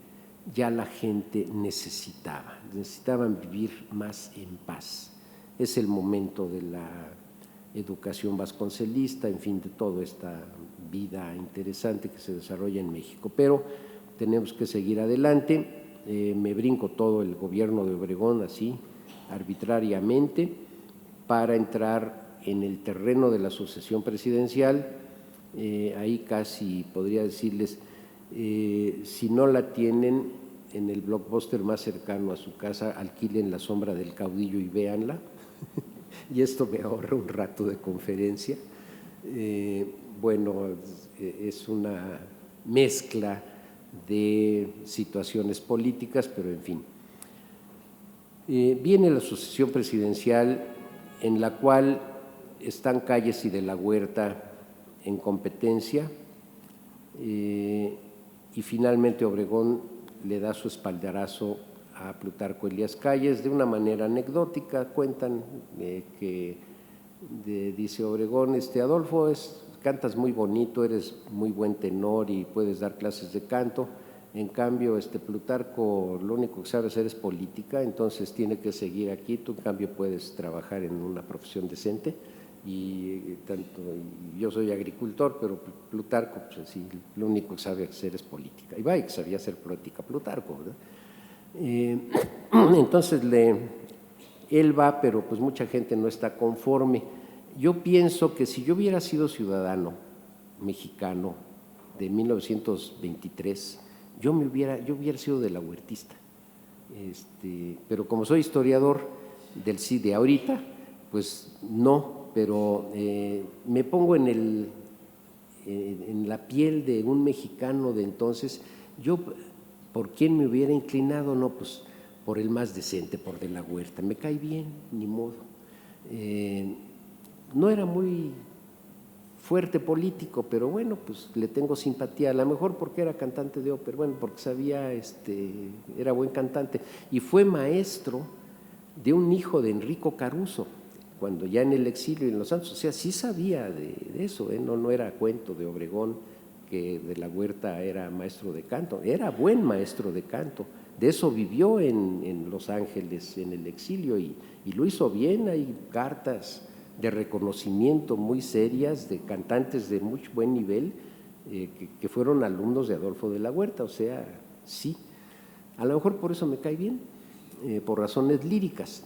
ya la gente necesitaban vivir más en paz. Es el momento de la educación vasconcelista, en fin, de toda esta vida interesante que se desarrolla en México. Pero tenemos que seguir adelante. Me brinco todo el gobierno de Obregón así, arbitrariamente, para entrar en el terreno de la sucesión presidencial. Ahí casi podría decirles, si no la tienen en el blockbuster más cercano a su casa, alquilen La sombra del caudillo y véanla. Y esto me ahorra un rato de conferencia. Bueno, es una mezcla de situaciones políticas, pero en fin. Viene la sucesión presidencial, en la cual están Calles y de la Huerta en competencia, y finalmente Obregón le da su espaldarazo a Plutarco Elías Calles de una manera anecdótica. Cuentan que dice Obregón, Adolfo, cantas muy bonito, eres muy buen tenor y puedes dar clases de canto, en cambio Plutarco lo único que sabe hacer es política, entonces tiene que seguir aquí, tú en cambio puedes trabajar en una profesión decente. Y yo soy agricultor, pero Plutarco, pues sí, lo único que sabe hacer es política. Y vaya que sabía hacer política Plutarco, ¿verdad? Entonces él va, pero pues mucha gente no está conforme. Yo pienso que si yo hubiera sido ciudadano mexicano de 1923, yo hubiera sido de la huertista. Pero como soy historiador del sí de ahorita, pues no, pero me pongo en en la piel de un mexicano de entonces. Yo, ¿por quién me hubiera inclinado? No, pues por el más decente, por De la Huerta. Me cae bien, ni modo. No era muy fuerte político, pero bueno, pues le tengo simpatía, a lo mejor porque era cantante de ópera, bueno, porque sabía, era buen cantante, y fue maestro de un hijo de Enrico Caruso, cuando ya en el exilio en Los Santos, o sea, sí sabía de eso, no era cuento de Obregón que De la Huerta era maestro de canto, era buen maestro de canto, de eso vivió en Los Ángeles, en el exilio, y lo hizo bien. Hay cartas de reconocimiento muy serias de cantantes de muy buen nivel que fueron alumnos de Adolfo de la Huerta, o sea, sí. A lo mejor por eso me cae bien, por razones líricas,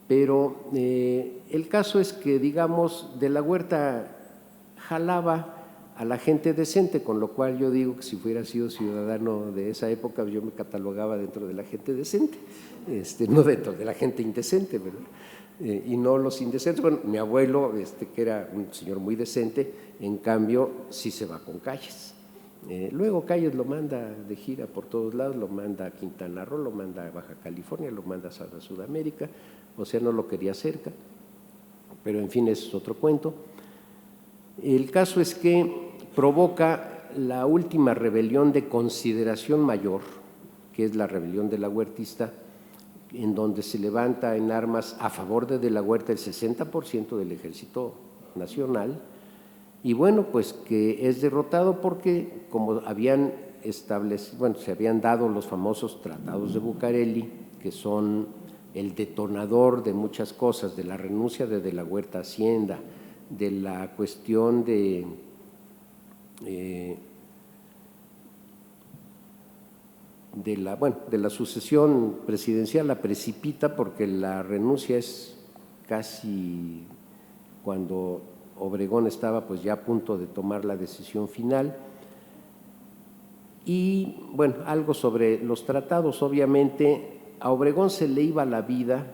pero el caso es que, digamos, De la Huerta jalaba a la gente decente, con lo cual yo digo que si hubiera sido ciudadano de esa época, yo me catalogaba dentro de la gente decente, no dentro de la gente indecente, ¿verdad? Y no los indecentes. Bueno, mi abuelo, que era un señor muy decente, en cambio sí se va con Calles. Luego Calles lo manda de gira por todos lados, lo manda a Quintana Roo, lo manda a Baja California, lo manda a Sudamérica, o sea, no lo quería cerca, pero en fin, ese es otro cuento. El caso es que provoca la última rebelión de consideración mayor, que es la rebelión de la huertista, en donde se levanta en armas a favor de la Huerta el 60% del Ejército Nacional, y bueno, pues que es derrotado porque como habían establecido, bueno, se habían dado los famosos tratados de Bucareli, que son el detonador de muchas cosas, de la renuncia de la Huerta a Hacienda, de la cuestión de la sucesión presidencial, la precipita porque la renuncia es casi cuando Obregón estaba pues ya a punto de tomar la decisión final. Y bueno, algo sobre los tratados. Obviamente a Obregón se le iba la vida,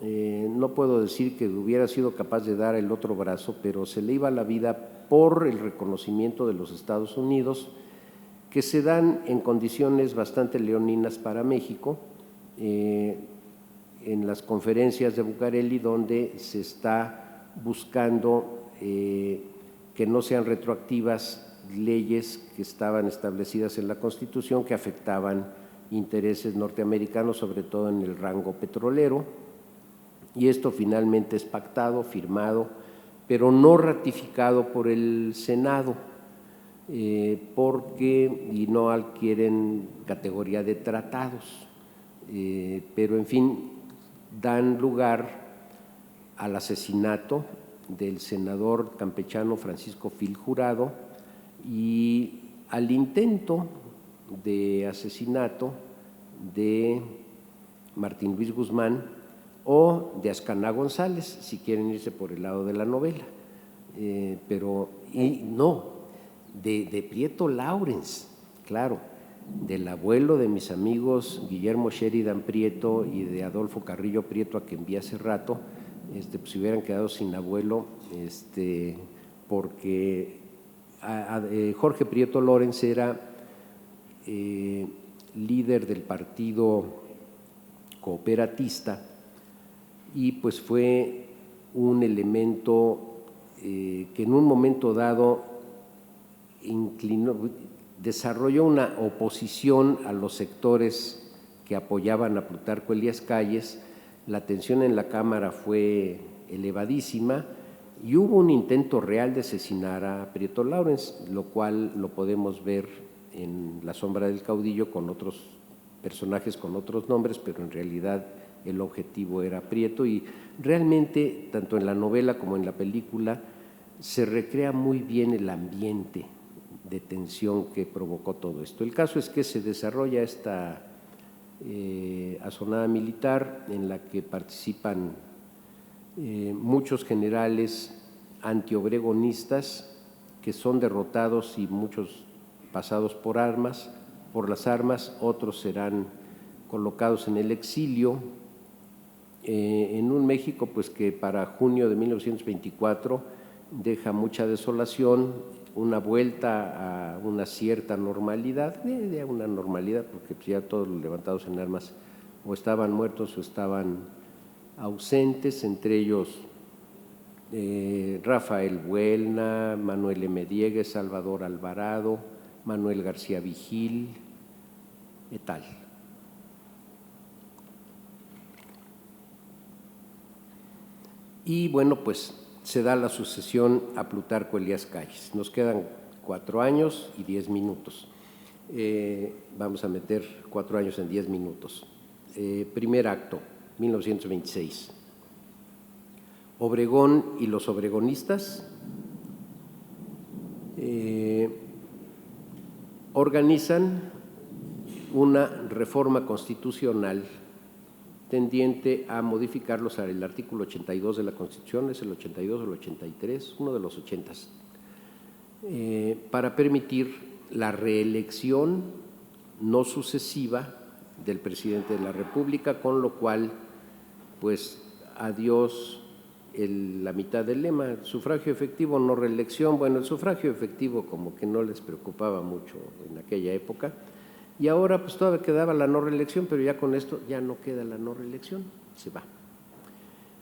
no puedo decir que hubiera sido capaz de dar el otro brazo, pero se le iba la vida por el reconocimiento de los Estados Unidos, que se dan en condiciones bastante leoninas para México, en las conferencias de Bucareli, donde se está buscando que no sean retroactivas leyes que estaban establecidas en la Constitución que afectaban intereses norteamericanos, sobre todo en el rango petrolero, y esto finalmente es pactado, firmado, pero no ratificado por el Senado, y no adquieren categoría de tratados, pero en fin, dan lugar al asesinato del senador campechano Francisco Fil Jurado y al intento de asesinato de Martín Luis Guzmán o de Ascana González, si quieren irse por el lado de la novela, de Prieto Lawrence, claro, del abuelo de mis amigos Guillermo Sheridan Prieto y de Adolfo Carrillo Prieto, a quien vi hace rato, pues se hubieran quedado sin abuelo, porque Jorge Prieto Lawrence era líder del partido cooperatista y pues fue un elemento que en un momento dado desarrolló una oposición a los sectores que apoyaban a Plutarco Elías Calles. La tensión en la Cámara fue elevadísima y hubo un intento real de asesinar a Prieto Lawrence, lo cual lo podemos ver en La sombra del caudillo con otros personajes con otros nombres, pero en realidad el objetivo era Prieto, y realmente tanto en la novela como en la película se recrea muy bien el ambiente de tensión que provocó todo esto. El caso es que se desarrolla esta asonada militar en la que participan muchos generales antiobregonistas que son derrotados y muchos pasados por las armas, otros serán colocados en el exilio en un México pues que para junio de 1924 deja mucha desolación, una vuelta a una cierta normalidad, de una normalidad, porque ya todos los levantados en armas o estaban muertos o estaban ausentes, entre ellos Rafael Buelna, Manuel M. Diegues, Salvador Alvarado, Manuel García Vigil, y tal. Y bueno, pues se da la sucesión a Plutarco Elías Calles. Nos quedan 4 años y 10 minutos. Vamos a meter 4 años en 10 minutos. Primer acto, 1926. Obregón y los obregonistas organizan una reforma constitucional tendiente a modificarlos al artículo 82 de la Constitución, es el 82 o el 83, uno de los 80, para permitir la reelección no sucesiva del presidente de la República, con lo cual, pues, adiós la mitad del lema, sufragio efectivo, no reelección. Bueno, el sufragio efectivo como que no les preocupaba mucho en aquella época, y ahora pues todavía quedaba la no reelección, pero ya con esto ya no queda la no reelección, se va.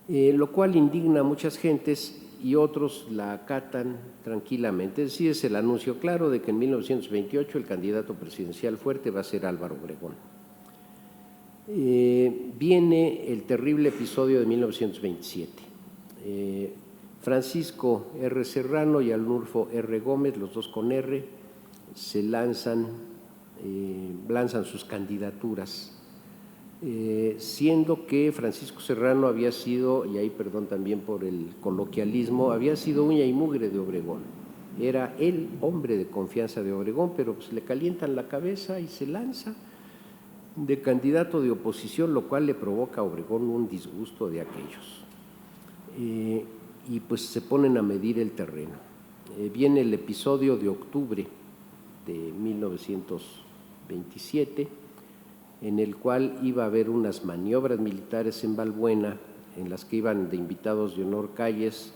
Lo cual indigna a muchas gentes y otros la acatan tranquilamente. Es decir, es el anuncio claro de que en 1928 el candidato presidencial fuerte va a ser Álvaro Obregón. Viene el terrible episodio de 1927. Francisco R. Serrano y Arnulfo R. Gómez, los dos con R, se lanzan sus candidaturas, siendo que Francisco Serrano había sido, y ahí perdón también por el coloquialismo, había sido uña y mugre de Obregón. Era el hombre de confianza de Obregón, pero pues le calientan la cabeza y se lanza de candidato de oposición, lo cual le provoca a Obregón un disgusto de aquellos. Y pues se ponen a medir el terreno. Viene el episodio de octubre de 1927, en el cual iba a haber unas maniobras militares en Balbuena, en las que iban de invitados de honor Calles,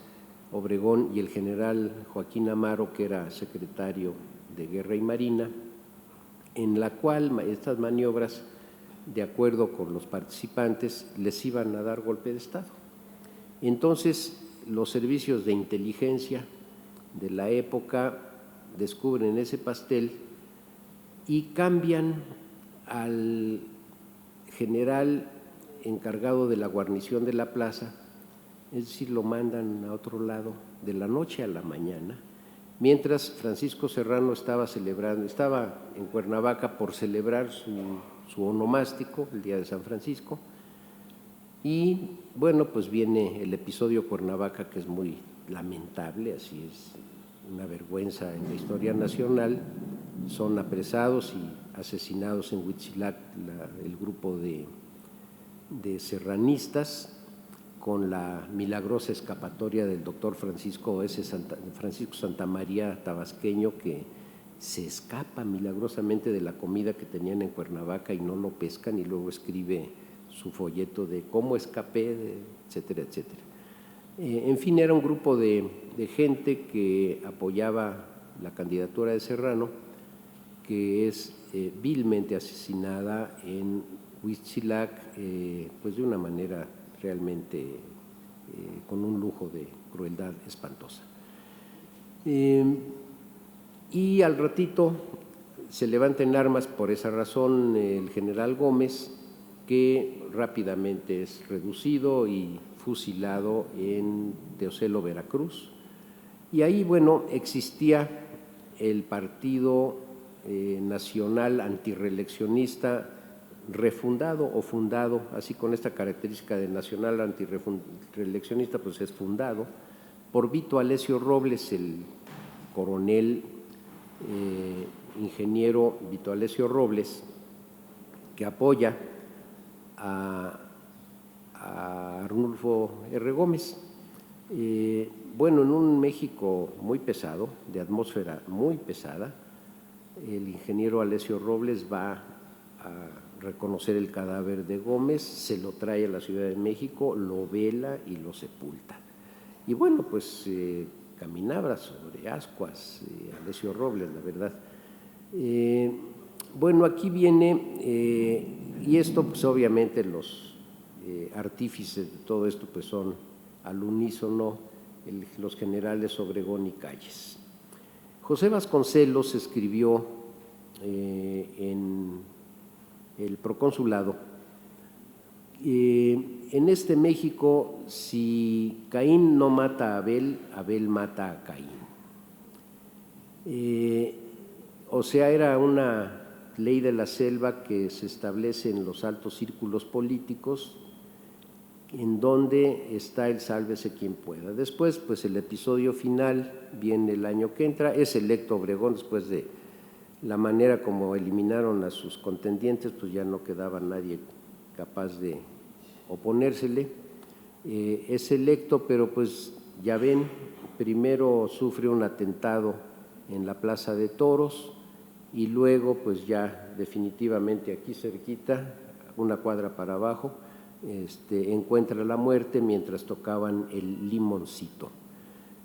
Obregón y el general Joaquín Amaro, que era secretario de Guerra y Marina, en la cual estas maniobras, de acuerdo con los participantes, les iban a dar golpe de Estado. Entonces, los servicios de inteligencia de la época descubren ese pastel y cambian al general encargado de la guarnición de la plaza, es decir, lo mandan a otro lado de la noche a la mañana, mientras Francisco Serrano estaba en Cuernavaca por celebrar su onomástico, el Día de San Francisco. Y bueno, pues viene el episodio Cuernavaca, que es muy lamentable, así es, una vergüenza en la historia nacional. Son apresados y asesinados en Huitzilac el grupo de serranistas, con la milagrosa escapatoria del doctor Francisco Santamaría Tabasqueño, que se escapa milagrosamente de la comida que tenían en Cuernavaca y no lo pescan, y luego escribe su folleto de cómo escapé, etcétera, etcétera. En fin, era un grupo de gente que apoyaba la candidatura de Serrano, que es vilmente asesinada en Huitzilac, pues de una manera realmente con un lujo de crueldad espantosa. Y al ratito se levanta en armas por esa razón el general Gómez, que rápidamente es reducido y fusilado en Teocelo, Veracruz. Y ahí, bueno, existía el Partido Nacional Antirreeleccionista refundado o fundado, así con esta característica de nacional antirreeleccionista, pues es fundado por Vito Alessio Robles, el coronel ingeniero Vito Alessio Robles, que apoya a Arnulfo R. Gómez. Bueno, en un México muy pesado, de atmósfera muy pesada, el ingeniero Alessio Robles va a reconocer el cadáver de Gómez, se lo trae a la Ciudad de México, lo vela y lo sepulta. Y bueno, pues caminaba sobre ascuas, Alessio Robles, la verdad. Bueno, aquí viene, y esto pues obviamente los artífices de todo esto pues son al unísono los generales Obregón y Calles. José Vasconcelos escribió en el proconsulado: en este México, si Caín no mata a Abel, Abel mata a Caín. O sea, era una ley de la selva que se establece en los altos círculos políticos, en donde está el sálvese quien pueda. Después, pues el episodio final viene el año que entra, es electo Obregón después de la manera como eliminaron a sus contendientes, pues ya no quedaba nadie capaz de oponérsele. Es electo, pero pues ya ven, primero sufre un atentado en la Plaza de Toros y luego pues ya definitivamente aquí cerquita, una cuadra para abajo, encuentra la muerte mientras tocaban el Limoncito.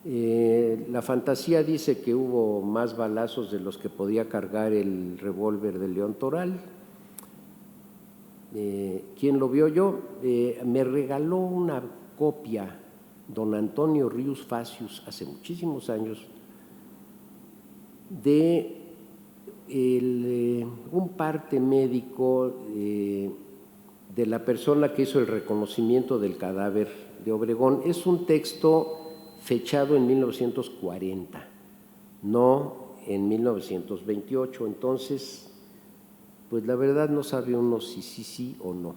La fantasía dice que hubo más balazos de los que podía cargar el revólver de León Toral. ¿Quién lo vio? Yo. Me regaló una copia don Antonio Ríos Facius hace muchísimos años de un parte médico de la persona que hizo el reconocimiento del cadáver de Obregón. Es un texto fechado en 1940, no en 1928, entonces, pues la verdad no sabe uno si sí o no,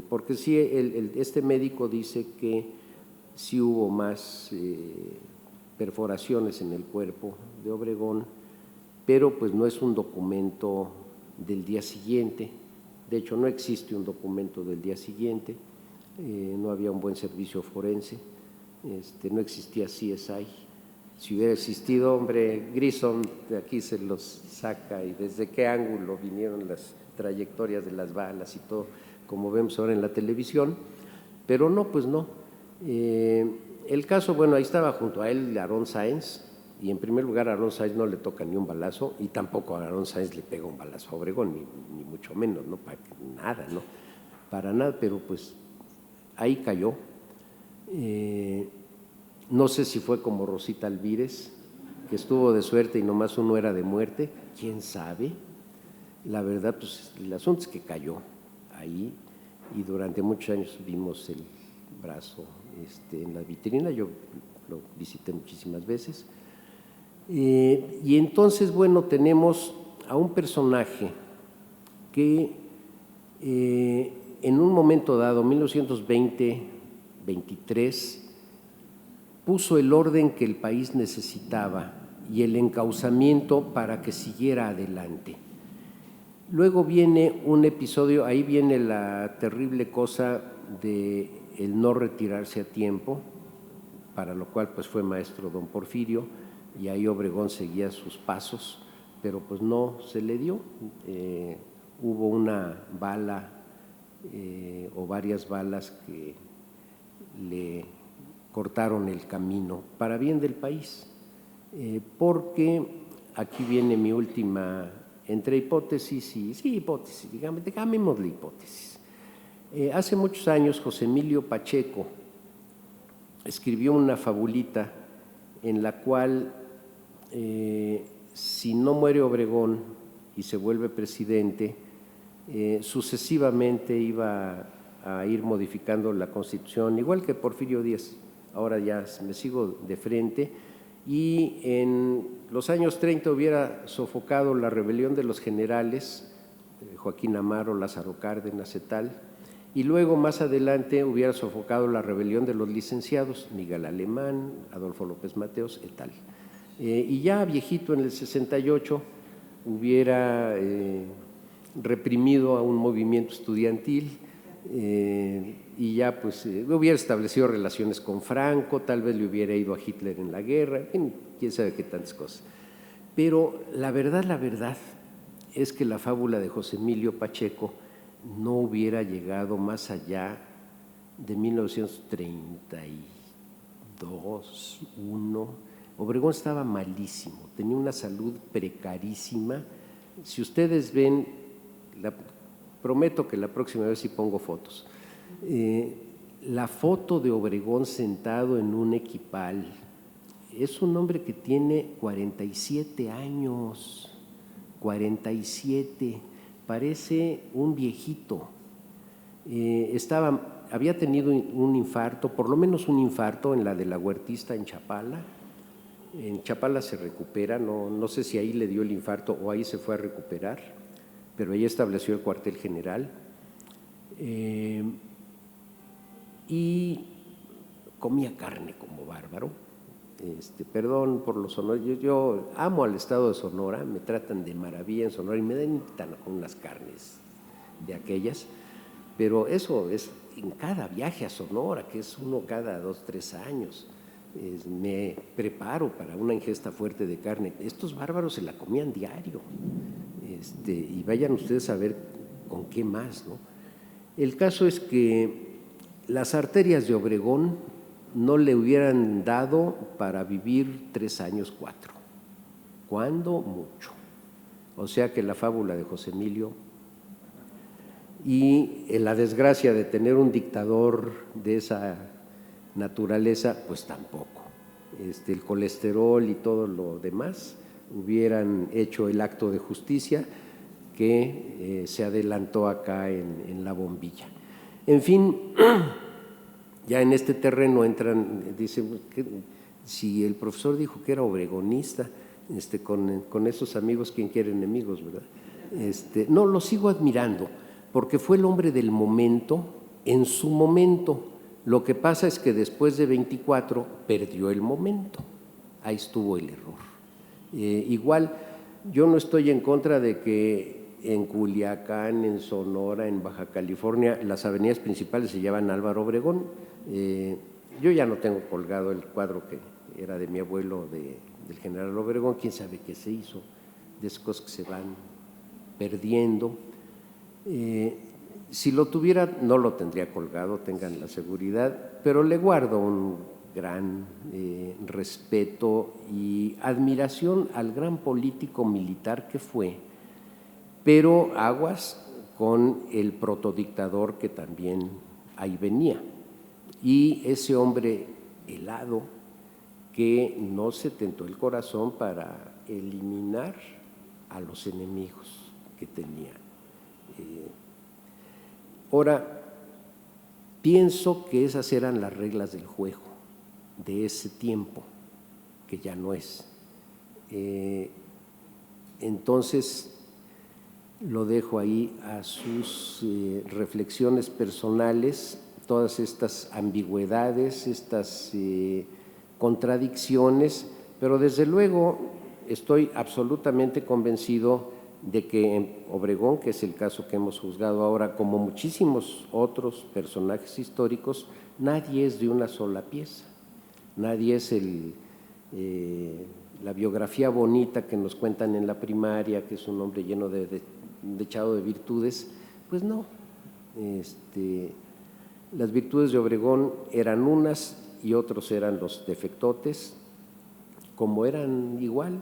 porque sí, este médico dice que sí hubo más perforaciones en el cuerpo de Obregón, pero pues no es un documento del día siguiente. De hecho, no existe un documento del día siguiente, no había un buen servicio forense, no existía CSI. Si hubiera existido, hombre, Grissom de aquí se los saca y desde qué ángulo vinieron las trayectorias de las balas y todo, como vemos ahora en la televisión, pero no, pues no. El caso, bueno, ahí estaba junto a él Aarón Sáenz, y en primer lugar a Aarón Sáenz no le toca ni un balazo y tampoco a Aarón Sáenz le pega un balazo a Obregón, ni mucho menos, ¿no? Para nada, ¿no? Para nada, pero pues ahí cayó. No sé si fue como Rosita Alvírez, que estuvo de suerte y nomás uno era de muerte, quién sabe. La verdad, pues el asunto es que cayó ahí y durante muchos años vimos el brazo en la vitrina, yo lo visité muchísimas veces. Y entonces, bueno, tenemos a un personaje que en un momento dado, 1920-23, puso el orden que el país necesitaba y el encauzamiento para que siguiera adelante. Luego viene un episodio, ahí viene la terrible cosa de el no retirarse a tiempo, para lo cual pues fue maestro don Porfirio, y ahí Obregón seguía sus pasos, pero pues no se le dio. Hubo una bala o varias balas que le cortaron el camino para bien del país, porque aquí viene mi última, entre hipótesis y sí, hipótesis, digámosle hipótesis. Hace muchos años José Emilio Pacheco escribió una fabulita en la cual si no muere Obregón y se vuelve presidente, sucesivamente iba a ir modificando la Constitución, igual que Porfirio Díaz. Ahora ya me sigo de frente, y en los años 30 hubiera sofocado la rebelión de los generales, Joaquín Amaro, Lázaro Cárdenas et al, y luego más adelante hubiera sofocado la rebelión de los licenciados, Miguel Alemán, Adolfo López Mateos et al. Y ya viejito en el 68 hubiera reprimido a un movimiento estudiantil, y ya pues hubiera establecido relaciones con Franco, tal vez le hubiera ido a Hitler en la guerra, quién sabe qué tantas cosas. Pero la verdad es que la fábula de José Emilio Pacheco no hubiera llegado más allá de 1932, 2, 1. Obregón estaba malísimo, tenía una salud precarísima. Si ustedes ven, prometo que la próxima vez sí pongo fotos. La foto de Obregón sentado en un equipal, es un hombre que tiene 47 años, 47, parece un viejito. Había tenido un infarto, por lo menos un infarto en la de la Huertista en Chapala. En Chapala se recupera, no sé si ahí le dio el infarto o ahí se fue a recuperar, pero ahí estableció el cuartel general. Y comía carne como bárbaro. Perdón por los sonoros, yo amo al estado de Sonora, me tratan de maravilla en Sonora y me dan unas carnes de aquellas, pero eso es en cada viaje a Sonora, que es uno cada 2, 3 años. Me preparo para una ingesta fuerte de carne. Estos bárbaros se la comían diario, y vayan ustedes a ver con qué más, ¿no? El caso es que las arterias de Obregón no le hubieran dado para vivir 3 años, 4, cuando mucho. O sea que la fábula de José Emilio y la desgracia de tener un dictador de esa naturaleza, pues tampoco. El colesterol y todo lo demás hubieran hecho el acto de justicia que se adelantó acá en la bombilla. En fin, ya en este terreno entran, dicen, si el profesor dijo que era obregonista, con esos amigos, ¿quién quiere enemigos, verdad? No, lo sigo admirando, porque fue el hombre del momento, en su momento. Lo que pasa es que después de 24 perdió el momento, ahí estuvo el error. Igual, yo no estoy en contra de que en Culiacán, en Sonora, en Baja California, las avenidas principales se llaman Álvaro Obregón. Yo ya no tengo colgado el cuadro que era de mi abuelo, del general Obregón, quién sabe qué se hizo, de esas cosas que se van perdiendo. Si lo tuviera, no lo tendría colgado, tengan la seguridad, pero le guardo un gran respeto y admiración al gran político militar que fue, pero aguas con el protodictador que también ahí venía. Y ese hombre helado que no se tentó el corazón para eliminar a los enemigos que tenía. Ahora, pienso que esas eran las reglas del juego de ese tiempo, que ya no es. Entonces, lo dejo ahí a sus reflexiones personales, todas estas ambigüedades, estas contradicciones, pero desde luego estoy absolutamente convencido de que en Obregón, que es el caso que hemos juzgado ahora, como muchísimos otros personajes históricos, nadie es de una sola pieza, nadie es la biografía bonita que nos cuentan en la primaria, que es un hombre lleno dechado de virtudes. Pues no, las virtudes de Obregón eran unas y otros eran los defectotes, como eran igual.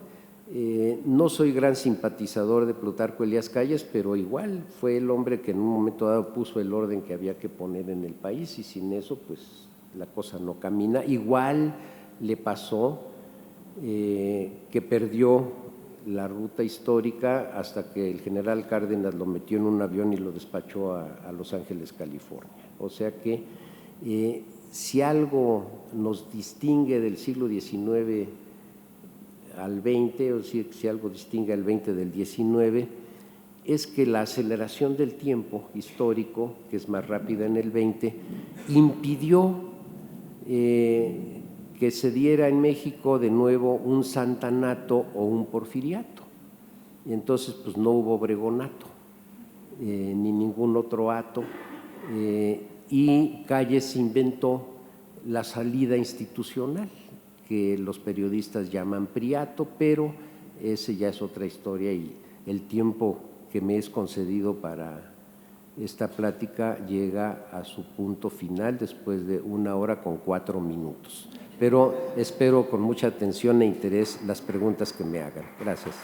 No soy gran simpatizador de Plutarco Elías Calles, pero igual fue el hombre que en un momento dado puso el orden que había que poner en el país, y sin eso pues la cosa no camina. Igual le pasó que perdió la ruta histórica hasta que el general Cárdenas lo metió en un avión y lo despachó a Los Ángeles, California. O sea que si algo nos distingue del siglo XIX al XX, o si algo distingue al XX del XIX, es que la aceleración del tiempo histórico, que es más rápida en el XX, impidió que se diera en México de nuevo un santanato o un porfiriato. Y entonces pues no hubo obregonato, ni ningún otro ato, y Calles inventó la salida institucional, que los periodistas llaman priato, pero ese ya es otra historia, y el tiempo que me es concedido para esta plática llega a su punto final después de 1 hora con 4 minutos. pero espero con mucha atención e interés las preguntas que me hagan. Gracias.